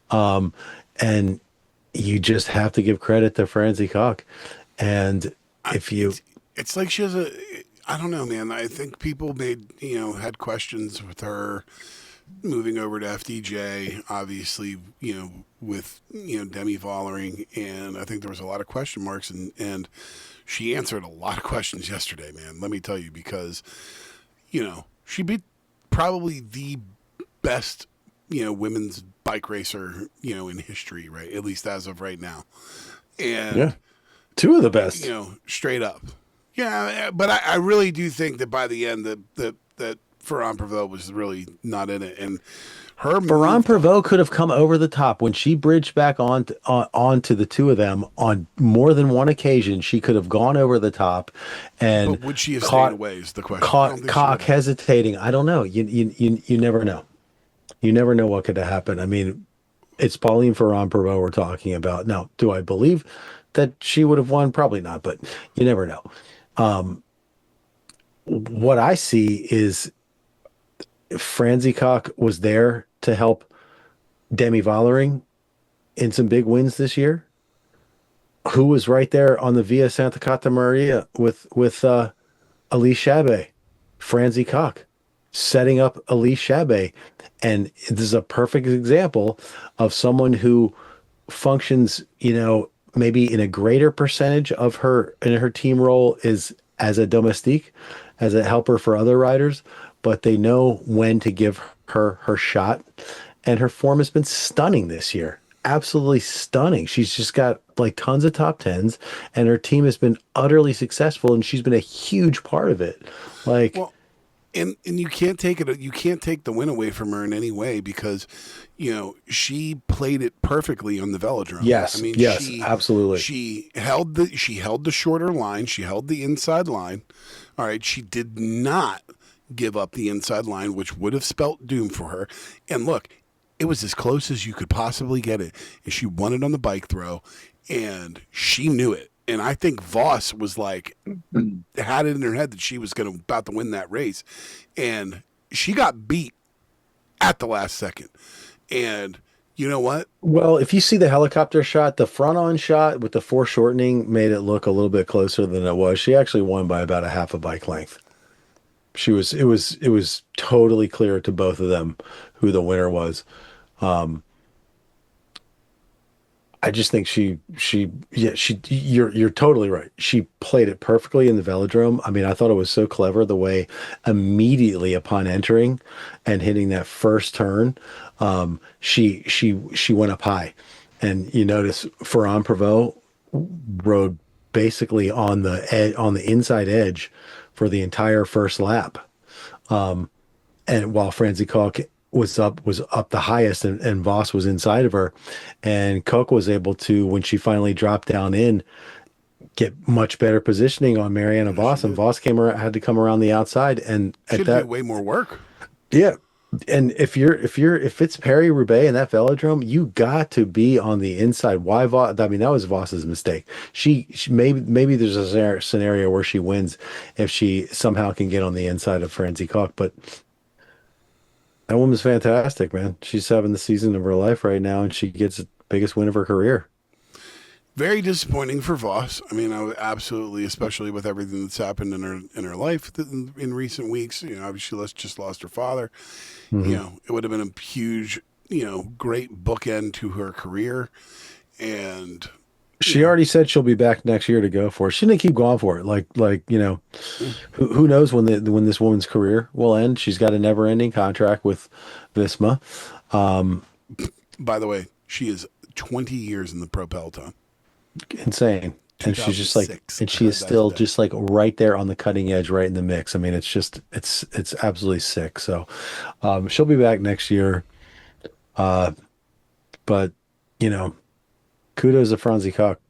And you just have to give credit to Francie Koch. And it's like she has I don't know, man. I think people had questions with her moving over to FDJ, obviously, with, Demi Vollering. And I think there was a lot of question marks, and she answered a lot of questions yesterday, man. Let me tell you, because, she beat probably the best, women's bike racer, in history, right? At least as of right now. And yeah, two of the best, straight up. Yeah, but I really do think that by the end that Ferrand Prévot was really not in it, and Ferrand Prévot could have come over the top when she bridged back onto the two of them on more than one occasion. She could have gone over the top, and but would she have stayed away? Is the question. Caught Koch hesitating. I don't know. You never know. You never know what could have happened. I mean, it's Pauline Ferrand Prévot we're talking about. Now, do I believe that she would have won? Probably not, but you never know. What I see is Francie Koch was there to help Demi Vollering in some big wins this year. Who was right there on the Via Santa Cata Maria with Elise Chabet? Francie Koch, setting up Elise Chabet. And this is a perfect example of someone who functions, maybe in a greater percentage of her team role is as a domestique, as a helper for other riders, but they know when to give her shot. And her form has been stunning this year. Absolutely stunning. She's just got like tons of top tens, and her team has been utterly successful, and she's been a huge part of it. Like, well, and you can't take it. You can't take the win away from her in any way, because, she played it perfectly on the velodrome. Yes, I mean, yes, absolutely. She held the shorter line. She held the inside line. All right. She did not give up the inside line, which would have spelt doom for her. And look, it was as close as you could possibly get it. And she won it on the bike throw, and she knew it. And I think Voss was like, had it in her head that she was about to win that race. And she got beat at the last second. And you know what? Well, if you see the helicopter shot, the front-on shot with the foreshortening made it look a little bit closer than it was. She actually won by about a half a bike length. It was totally clear to both of them who the winner was. I just think you're totally right. She played it perfectly in the velodrome. I mean, I thought it was so clever the way immediately upon entering and hitting that first turn, she went up high. And you notice Ferrand Prévot rode basically on the inside edge for the entire first lap. And while Francie Koch was up the highest, and Voss was inside of her, and Koch was able to, when she finally dropped down in, get much better positioning on Marianne Voss, and Voss had to come around the outside, and Should do way more work. Yeah. And if it's Paris-Roubaix and that velodrome, you got to be on the inside. Why Voss? I mean, that was Voss's mistake. She maybe there's a scenario where she wins if she somehow can get on the inside of Francie Koch, but that woman's fantastic, man. She's having the season of her life right now, and she gets the biggest win of her career. Very disappointing for Voss. I mean, absolutely, especially with everything that's happened in her life in recent weeks. Obviously, just lost her father. Mm-hmm. It would have been a huge, great bookend to her career. And she already said she'll be back next year to go for it. She didn't keep going for it. Who knows when this woman's career will end? She's got a never-ending contract with Visma. By the way, she is 20 years in the pro peloton. Insane. And she's just like, 2006. and I she heard is that still today. just like right there on the cutting edge, right in the mix. I mean, it's just, it's absolutely sick. So, she'll be back next year. Uh, but you know, kudos to Franzi Cock.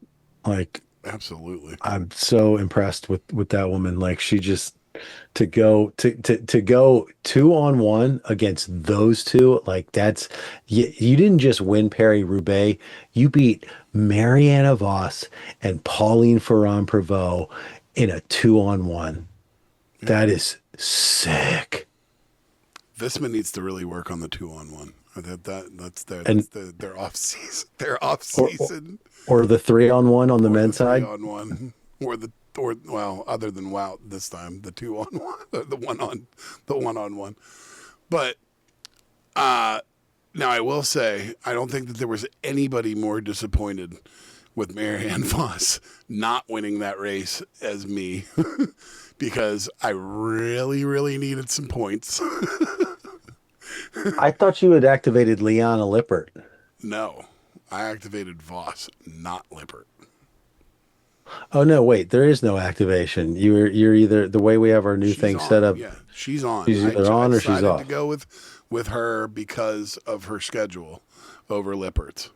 Like, Absolutely. I'm so impressed with that woman. Like, she just to go 2-on-1 against those two, like that's you didn't just win Paris-Roubaix, you beat Mariana Voss and Pauline Ferrand-Prévot in a 2-on-1. That is sick. Visma needs to really work on the 2-on-1. And Their off season. Their off or season. or the 3-on-1 on the Or the men's side. 3-on-1. Well, other than WOUT this time, the 2-on-1, the 1-on-1. But now I will say, I don't think that there was anybody more disappointed with Marianne Voss not winning that race as me, because I really, really needed some points. I thought you had activated Liana Lippert. No, I activated Voss, not Lippert. Oh no, wait, there is no activation. You're either the way we have our new She's thing on. set up. Yeah, she's on. She's either on or she's decided off. to go with her because of her schedule over Lippert's.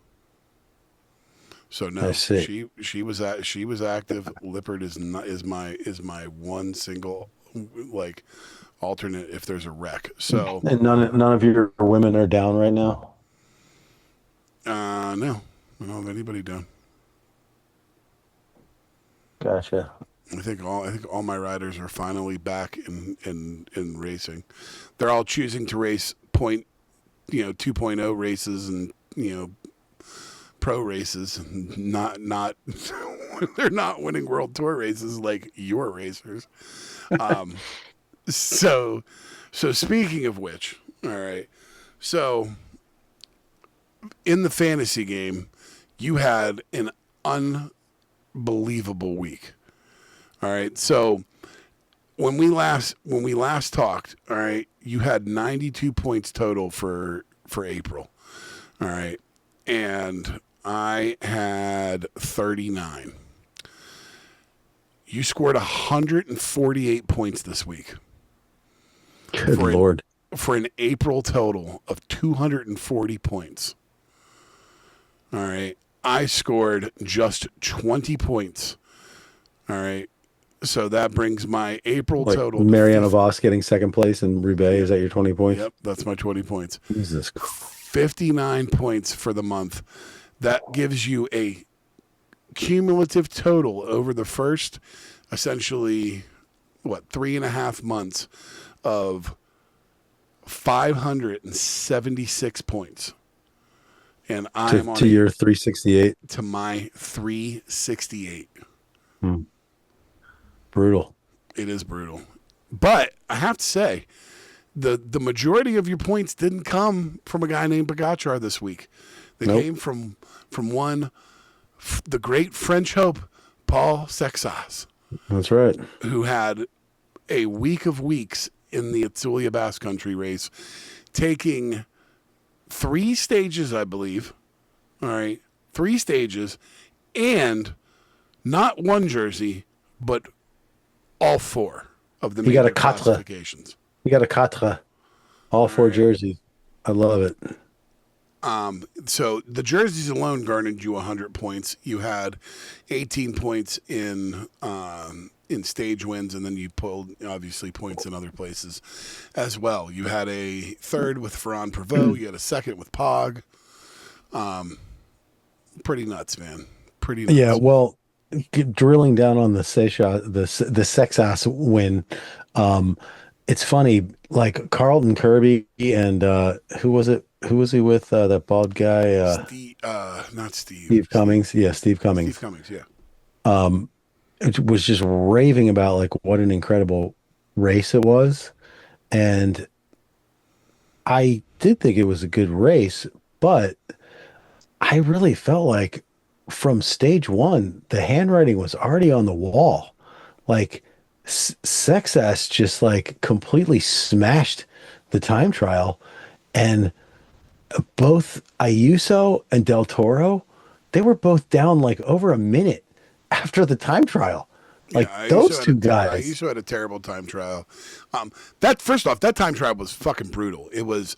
So no, I see. she was active. Lippert is my one single like alternate if there's a wreck. So And none of your women are down right now. no, I don't have anybody down. Gotcha. I think all my riders are finally back in racing. They're all choosing to race 2.0 races and pro races, and not they're not winning world tour races like your racers. So speaking of which, all right. So in the fantasy game, you had an unbelievable week. All right. So when we last talked, all right, you had 92 points total for April. All right. And I had 39. You scored 148 points this week. Good Lord. For an April total of 240 points. All right. I scored just 20 points. All right. So that brings my April total. Mariana Voss getting second place in Roubaix. Is that your 20 points? Yep. That's my 20 points. Jesus Christ. 59 points for the month. That gives you a cumulative total over the first, essentially, 3.5 months of 576 points. And I am on to your 368. to my 368. Brutal. It is brutal. But I have to say, the majority of your points didn't come from a guy named Pogacar this week. They came from the great French hope, Paul Sexas. That's right. Who had a week of weeks in the Itzulia Basque Country race, taking 3 stages, I believe. All right, 3 stages, and not one jersey, but all 4 of the You got major a quatre. classifications. You got a quatre. All 4 jerseys. I love it. So the jerseys alone garnered you 100 points. You had 18 points in stage wins, and then you pulled obviously points in other places as well. You had a third with Ferrand-Prévot. You had a second with Pog. Pretty nuts, man. Pretty nuts. Yeah, well, drilling down on the Sexas win, it's funny, like Carlton Kirby and who was it? Who was he with? That bald guy? Not Steve. Steve Cummings. Yeah, Steve Cummings. Steve Cummings, yeah. It was just raving about like what an incredible race it was. And I did think it was a good race, but I really felt like from stage 1, the handwriting was already on the wall. Like Sexas just like completely smashed the time trial, and both Ayuso and Del Toro, they were both down like over a minute after the time trial. Like Yeah, those two I guys. used to had a terrible time trial. That first off, that time trial was fucking brutal. It was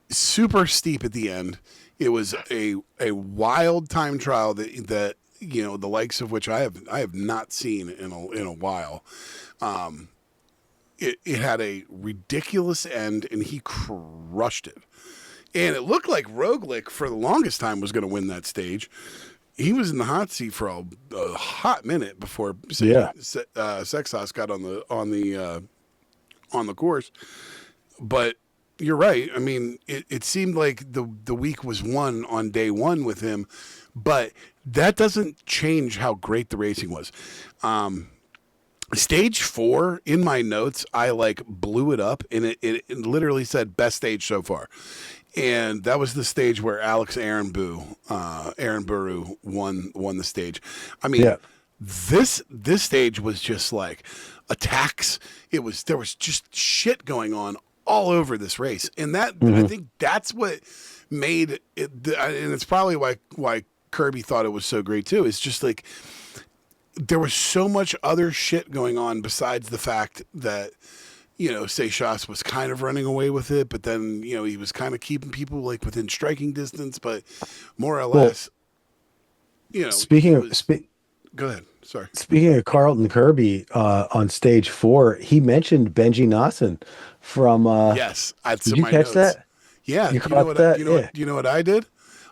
super steep at the end. It was a wild time trial that the likes of which I have not seen in a while. It had a ridiculous end, and he crushed it. And it looked like Roglic for the longest time was going to win that stage. He was in the hot seat for a hot minute before Sexas got on the course. But you're right. I mean, it seemed like the week was won on day one with him, but that doesn't change how great the racing was. Stage 4 in my notes, I blew it up, and it literally said best stage so far. And that was the stage where Alex Arenburu won the stage. I mean, this stage was just like attacks. There was just shit going on all over this race, and I think that's what made it. And it's probably why Kirby thought it was so great too. It's just like there was so much other shit going on besides the fact that. Seychelles was kind of running away with it, but then, he was kind of keeping people within striking distance, but more or less, Go ahead. Sorry. Speaking of Carlton Kirby, on stage 4, he mentioned Benji Nassen from, yes. Did you catch that? Yeah. You caught that? You know what I did?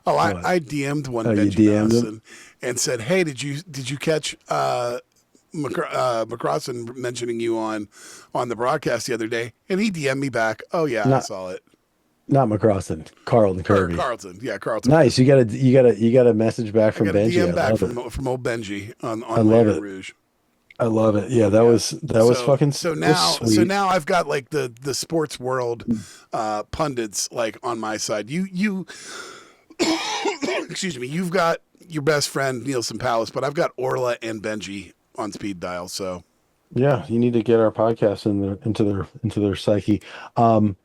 Oh, I DM'd one Benji Nassen and said, hey, did you catch, McCrossan mentioning you on the broadcast the other day, and he DM'd me back. Oh yeah, I saw it. Not McCrossan, Carlton Kirby. Carlton. Nice. You got a message back from Benji. DM back from old Benji on I love it. Rouge. I love it. Yeah, that was fucking so now I've got the sports world pundits on my side. You excuse me, you've got your best friend Nielsen Palace, but I've got Orla and Benji on speed dial. So yeah, you need to get our podcast into their psyche. Benji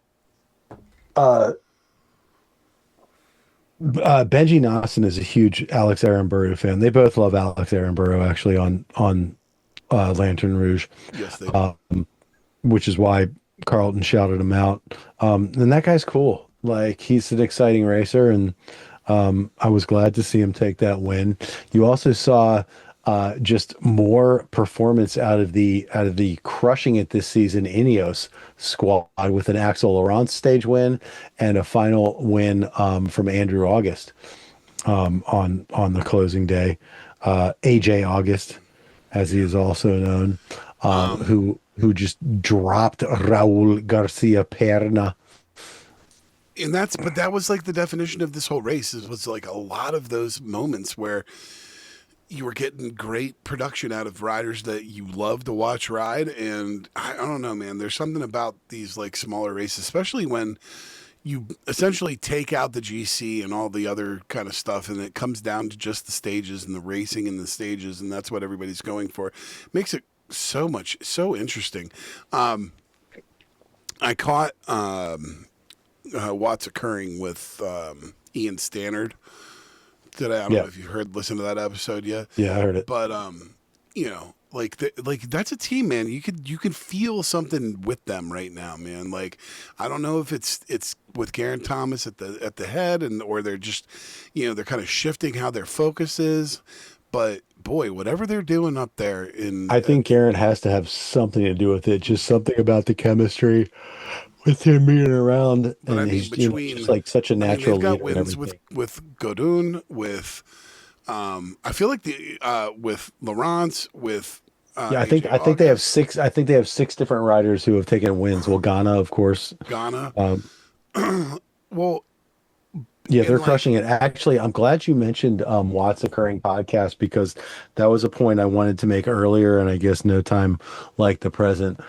Nassen is a huge Alex Arenberg fan. They both love Alex Arenberg actually on Lantern Rouge. Yes, they do. Which is why Carlton shouted him out. And that guy's cool. He's an exciting racer, and I was glad to see him take that win. You also saw just more performance out of the crushing it this season Ineos squad with an Axel Laurent stage win and a final win from Andrew August on the closing day. AJ August, as he is also known, who just dropped Raul Garcia Perna. And that was the definition of this whole race. It was a lot of those moments where you were getting great production out of riders that you love to watch ride. And I don't know, man, there's something about these smaller races, especially when you essentially take out the GC and all the other kind of stuff, and it comes down to just the stages and the racing and the stages, and that's what everybody's going for. It makes it so interesting. I caught What's Occurring with Ian Stannard. I don't know if you listened to that episode yet. Yeah, I heard it. But that's a team, man. You can feel something with them right now, man. I don't know if it's with Geraint Thomas at the head, or they're just they're kind of shifting how their focus is. But boy, whatever they're doing up there I think Geraint has to have something to do with it. Just something about the chemistry with him being around, but and he's just such a natural they've got leader. wins with Godun, with I feel like with Laurence, with I think they have six. I think they have 6 different riders who have taken wins. Well, Ghana, of course. Well, yeah, they're crushing it. Actually, I'm glad you mentioned What's Occurring podcast, because that was a point I wanted to make earlier, and I guess no time like the present.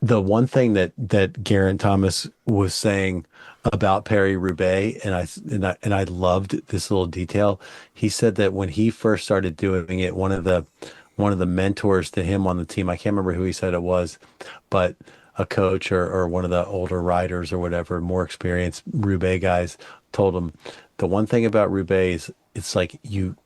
The one thing that Geraint Thomas was saying about Paris-Roubaix, and I loved this little detail. He said that when he first started doing it, one of the mentors to him on the team, I can't remember who he said it was, but a coach or one of the older riders or whatever, more experienced Roubaix guys, told him the one thing about Roubaix is it's like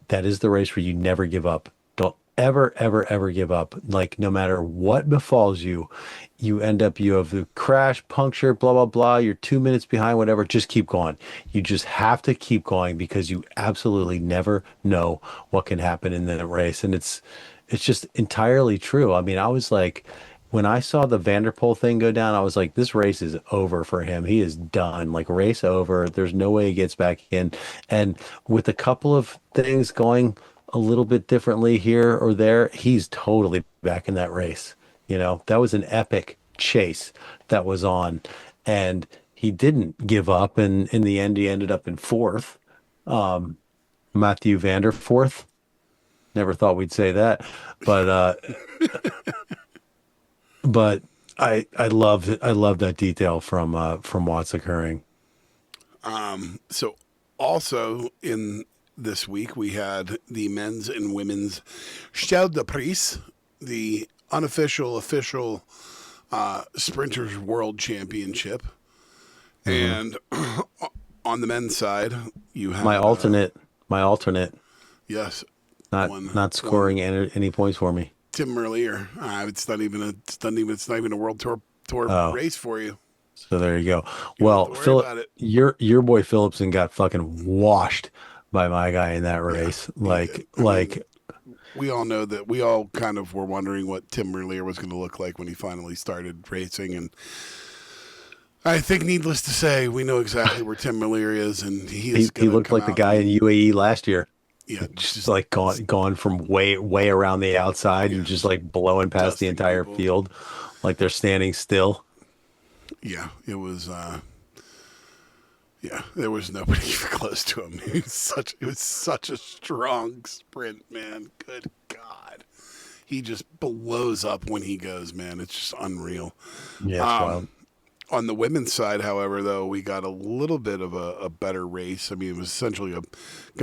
that is the race where you never give up. Don't ever give up. Like no matter what befalls you, you have the crash, puncture, blah, blah, blah. You're 2 minutes behind, whatever. Just keep going. You just have to keep going because you absolutely never know what can happen in the race. And it's just entirely true. I mean, I was like, when I saw the Vanderpool thing go down, I was like, this race is over for him. He is done. Like race over. There's no way he gets back in. And with a couple of things going a little bit differently here or there, he's totally back in that race. You know, that was an epic chase that was on, and he didn't give up. And in the end, he ended up in fourth. Matthew Vanderfourth. Never thought we'd say that, but but I love that detail from WOUTS occurring. So also in this week, we had the men's and women's Scheldeprijs, the unofficial, official Sprinters World Championship. And on the men's side, you have my alternate. Yes. Not scoring any points for me. Tim Merlier. It's not even a world tour race for you. So there you go. Well, Philip, your boy Phillipson got fucking washed by my guy in that race. Yeah. We all know that we all kind of were wondering what Tim Merlier was going to look like when he finally started racing, and I think, needless to say, we know exactly where Tim Merlier is, and he looked like the guy in UAE last year. Yeah, just like gone from way around the outside and just like blowing past the entire field, like they're standing still. Yeah, it was. Yeah, there was nobody even close to him. It was such a strong sprint, man. Good God, he just blows up when he goes, man. It's just unreal. Yeah. On the women's side, however, though, we got a little bit of a better race. I mean, it was essentially going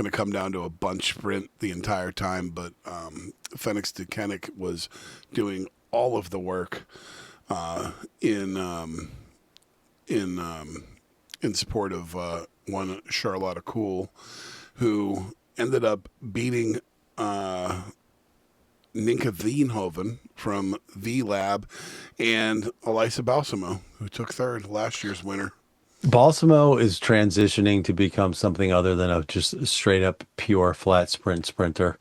to come down to a bunch sprint the entire time, but Fenix de Kennick was doing all of the work in support of one Charlotte Kool, who ended up beating Ninka Veenhoven from V-Lab and Elisa Balsamo, who took third, last year's winner. Balsamo is transitioning to become something other than a just straight up pure flat sprinter.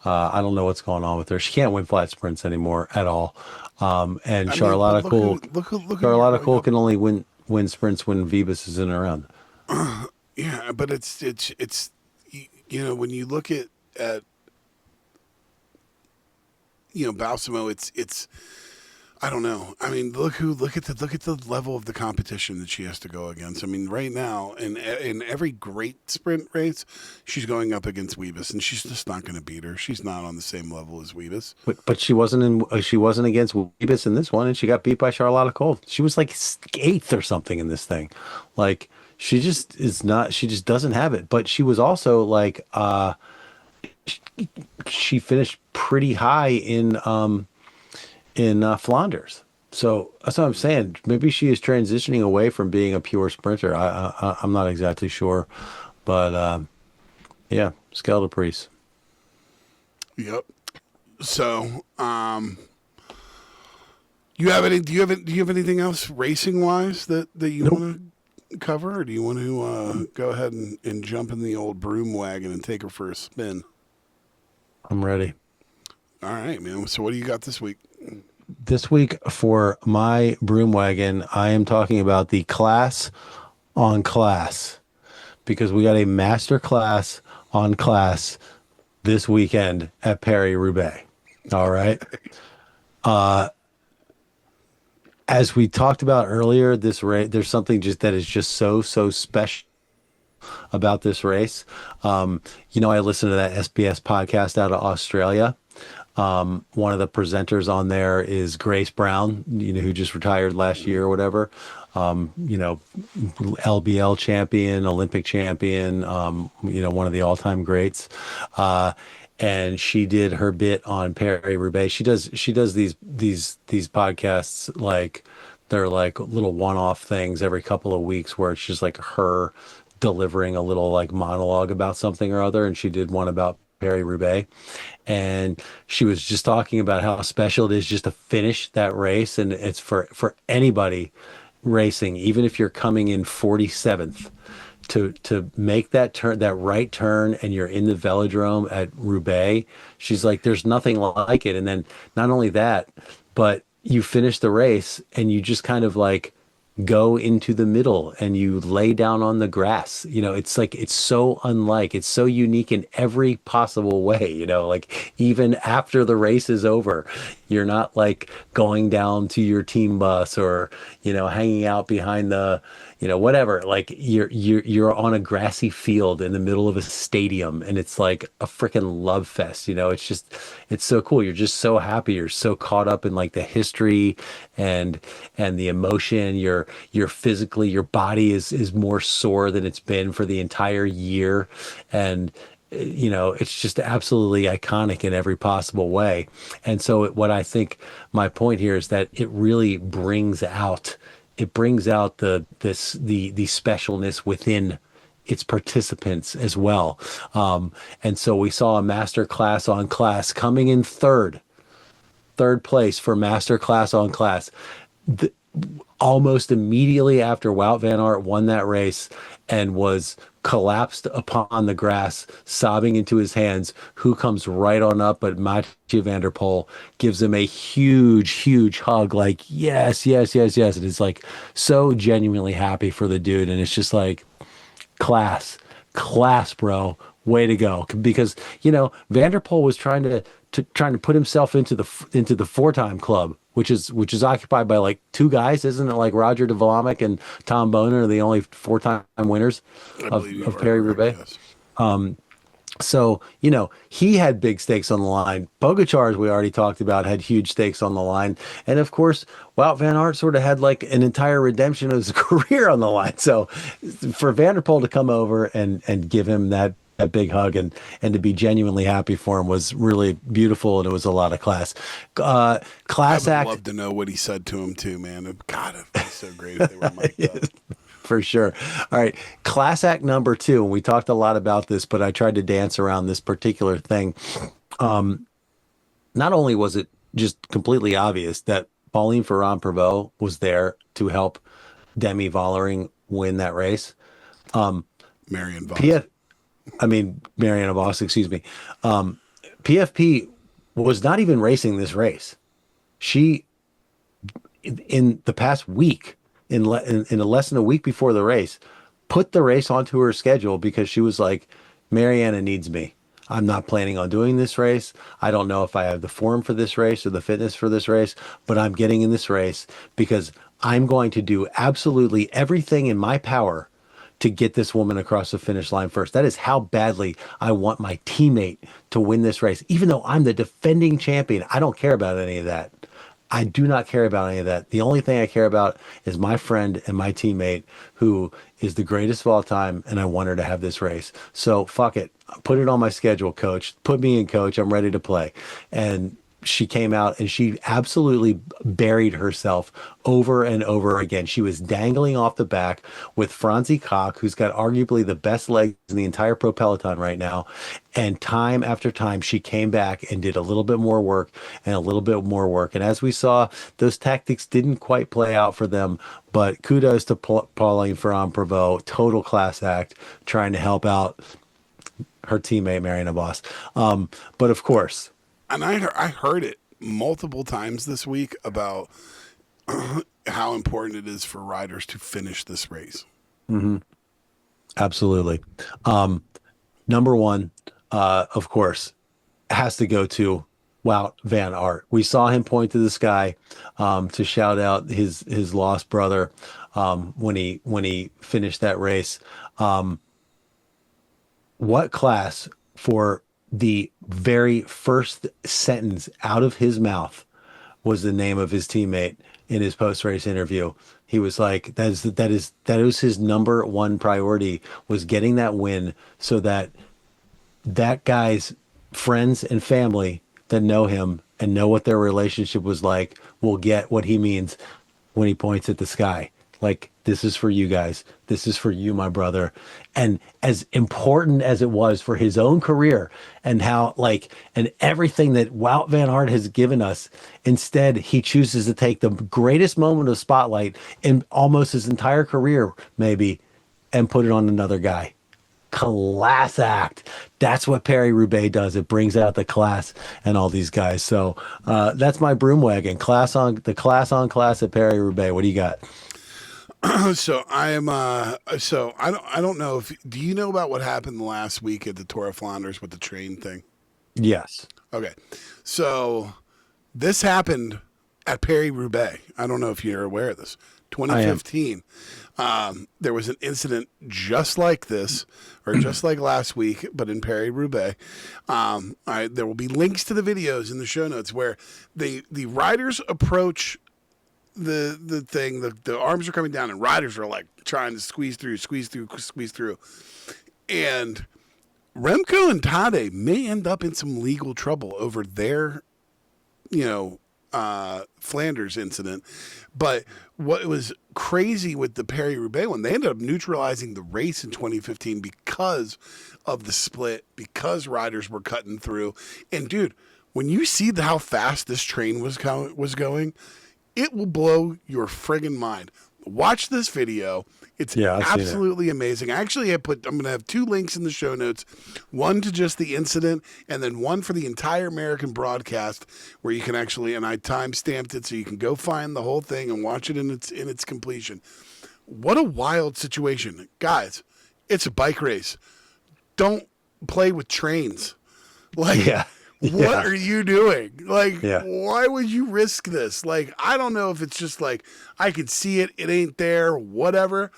I don't know what's going on with her. She can't win flat sprints anymore at all. And Charlotte Kool can only win sprints when Vibus isn't around. Yeah, but it's when you look at Balsamo, it's I don't know. I mean, look at the level of the competition that she has to go against. I mean, right now in every great sprint race, she's going up against Weebus, and she's just not going to beat her. She's not on the same level as Weebus. But she wasn't against Weebus in this one, and she got beat by Charlotte Kool. She was like 8th or something in this thing. Like she just is not. She just doesn't have it. But she was also like she finished pretty high in Flanders. So that's what I'm saying. Maybe she is transitioning away from being a pure sprinter. I'm not exactly sure, but yeah, Scheldeprijs. Yep. So, do you have anything else racing wise that you want to cover, or do you want to go ahead and jump in the old broom wagon and take her for a spin? I'm ready. All right, man. So what do you got this week? This week for my broom wagon, I am talking about the class on class, because we got a master class on class this weekend at Paris-Roubaix. All right. As we talked about earlier, this race, there's something that is just so special about this race. I listened to that SBS podcast out of Australia. One of the presenters on there is Grace Brown, who just retired last year or whatever. LBL champion, Olympic champion, one of the all-time greats. And she did her bit on Paris-Roubaix. She does these podcasts, like they're like little one-off things every couple of weeks where it's just like her delivering a little like monologue about something or other, and she did one about Paris-Roubaix, and she was just talking about how special it is just to finish that race, and it's for anybody racing, even if you're coming in 47th, to make that turn, that right turn, and you're in the velodrome at Roubaix. She's like, there's nothing like it. And then not only that, but you finish the race and you just kind of like go into the middle and you lay down on the grass. You know, it's like, it's so unlike, it's so unique in every possible way, you know, like even after the race is over, you're not like going down to your team bus or, you know, hanging out behind the, you know, whatever, like you're on a grassy field in the middle of a stadium, and it's like a freaking love fest. You know, it's just, it's so cool. You're just so happy. You're so caught up in like the history and the emotion. You're physically, your body is more sore than it's been for the entire year. And you know, it's just absolutely iconic in every possible way. And so what I think my point here is that it really brings out the specialness within its participants as well. And so we saw a master class on class coming in third place for master class on class. Almost immediately after Wout van Aert won that race and was collapsed upon the grass, sobbing into his hands, who comes right on up but Mathieu van der Poel, gives him a huge hug, like, yes. And it's like so genuinely happy for the dude. And it's just like, class, bro, way to go. Because, you know, van der Poel was trying to put himself into the 4-time club, which is occupied by like 2 guys, isn't it? Like Roger de Vlaeminck and Tom Bonen are the only 4-time winners of Paris-Roubaix. Yes. So, you know, he had big stakes on the line. Pogacar, as we already talked about, had huge stakes on the line. And of course, Wout van Aert sort of had like an entire redemption of his career on the line. So for Van der Poel to come over and give him that big hug and to be genuinely happy for him was really beautiful, and it was a lot of class. Class I would act. love to know what he said to him too, man. God, it'd be so great if they were mic'd up. For sure. All right. Class act number 2. And we talked a lot about this, but I tried to dance around this particular thing. Not only was it just completely obvious that Pauline Ferrand-Prévot was there to help Demi Vollering win that race. Marianne Vos. Marianne Vos, excuse me. PFP was not even racing this race. She, in the past week, in less than a week before the race, put the race onto her schedule because she was like, Mariana needs me. I'm not planning on doing this race. I don't know if I have the form for this race or the fitness for this race, but I'm getting in this race because I'm going to do absolutely everything in my power to get this woman across the finish line first. That is how badly I want my teammate to win this race. Even though I'm the defending champion, I don't care about any of that. I do not care about any of that. The only thing I care about is my friend and my teammate, who is the greatest of all time, and I want her to have this race. So fuck it. Put it on my schedule, coach. Put me in, coach. I'm ready to play. And she came out and she absolutely buried herself over and over again. She was dangling off the back with Franzi Koch, who's got arguably the best legs in the entire pro peloton right now. And time after time, she came back and did a little bit more work and a little bit more work. And as we saw, those tactics didn't quite play out for them. But kudos to Pauline Ferrand-Prévot, total class act, trying to help out her teammate, Marianne Vos. But of course, and I heard it multiple times this week about how important it is for riders to finish this race. Mm-hmm. Absolutely. Number one, of course, has to go to Wout van Aert. We saw him point to the sky to shout out his lost brother when he finished that race. What class for the very first sentence out of his mouth was the name of his teammate in his post-race interview. He was like, that was his number one priority, was getting that win so that guy's friends and family that know him and know what their relationship was like will get what he means when he points at the sky. Like, this is for you guys. This is for you, my brother. And as important as it was for his own career and how, like, and everything that Wout van Aert has given us, instead, he chooses to take the greatest moment of spotlight in almost his entire career, maybe, and put it on another guy. Class act. That's what Paris-Roubaix does. It brings out the class and all these guys. So that's my Broom Wagon. Class on class at Paris-Roubaix. What do you got? So I am. So I don't know if. Do you know about what happened last week at the Tour of Flanders with the train thing? Yes. Okay. So this happened at Paris-Roubaix. I don't know if you're aware of this. 2015. There was an incident just like this, or just like last week, but in Paris-Roubaix. There will be links to the videos in the show notes where the riders approach the thing. The arms are coming down, and riders are like trying to squeeze through. And Remco and Tade may end up in some legal trouble over their, Flanders incident. But what was crazy with the Paris-Roubaix one, they ended up neutralizing the race in 2015 because of the split, because riders were cutting through. And dude, when you see how fast this train was going, it will blow your friggin' mind. Watch this video. It's absolutely amazing. I actually I'm going to have 2 links in the show notes, one to just the incident and then one for the entire American broadcast where you can actually, and I time-stamped it so you can go find the whole thing and watch it in its completion. What a wild situation. Guys, it's a bike race. Don't play with trains. Like, what are you doing? Like, why would you risk this? Like, I don't know if it's just like, I could see it, it ain't there, whatever.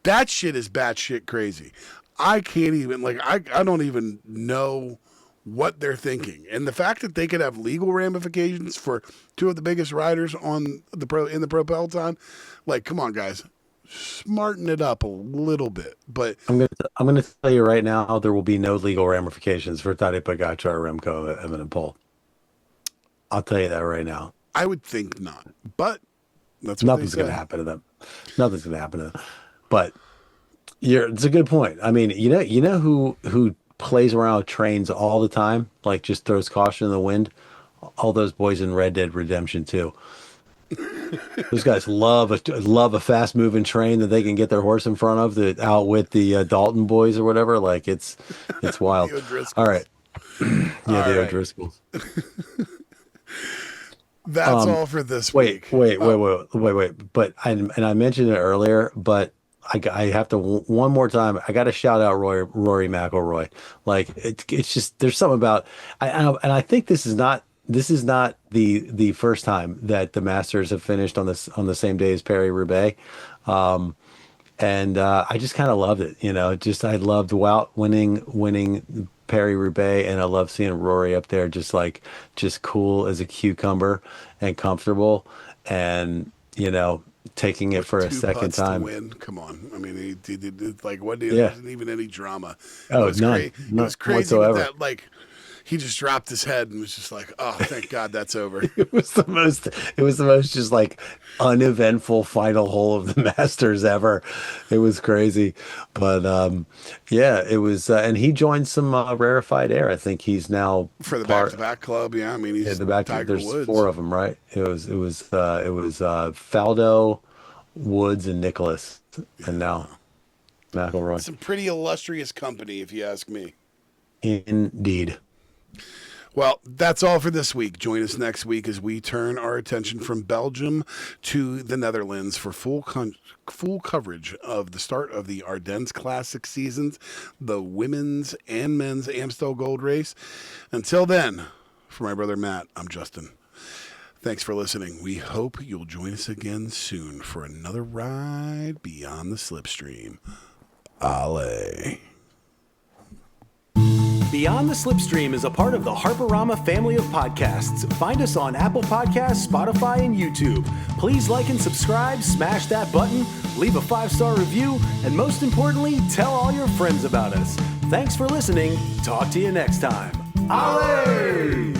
That shit is batshit crazy. I can't even, I don't even know what they're thinking. And the fact that they could have legal ramifications for 2 of the biggest riders in the pro peloton, like, come on, guys. Smarten it up a little bit. But I'm gonna tell you right now, there will be no legal ramifications for Tadej Pogacar or Remco Evenepoel. I'll tell you that right now. I would think not, but that's what nothing's going to happen to them. Nothing's going to happen to them. But it's a good point. I mean, you know who plays around with trains all the time, like just throws caution in the wind? All those boys in Red Dead Redemption 2. Those guys love a fast moving train that they can get their horse in front of to outwit the Dalton boys or whatever. Like it's wild. All right. The O'Driscolls. That's all for this week. Wait. But I mentioned it earlier, but I have to one more time. I got to shout out Rory McIlroy. Like it's just, there's something about I think this is not the first time that the Masters have finished on the same day as Paris-Roubaix. And I just kind of loved it, I loved Wout winning Paris-Roubaix, and I love seeing Rory up there just cool as a cucumber and comfortable, and taking it for a second time. To win. Come on. I mean, he did wasn't even any drama. Oh, it was crazy with that, he just dropped his head and was just like, "Oh, thank God that's over." It was the most just uneventful final hole of the Masters ever. It was crazy, but it was. And he joined some rarefied air. I think he's now for the back-to-back club. Yeah, I mean, he's Tiger There's Woods. 4 of them, right? It was Faldo, Woods, and Nicholas, and now McIlroy. Some pretty illustrious company, if you ask me. Indeed. Well, that's all for this week. Join us next week as we turn our attention from Belgium to the Netherlands for full coverage of the start of the Ardennes Classic seasons, the women's and men's Amstel Gold Race. Until then, for my brother Matt, I'm Justin. Thanks for listening. We hope you'll join us again soon for another ride beyond the slipstream. Ale. Beyond the Slipstream is a part of the Harperama family of podcasts. Find us on Apple Podcasts, Spotify, and YouTube. Please like and subscribe, smash that button, leave a 5-star review, and most importantly, tell all your friends about us. Thanks for listening. Talk to you next time. Ale!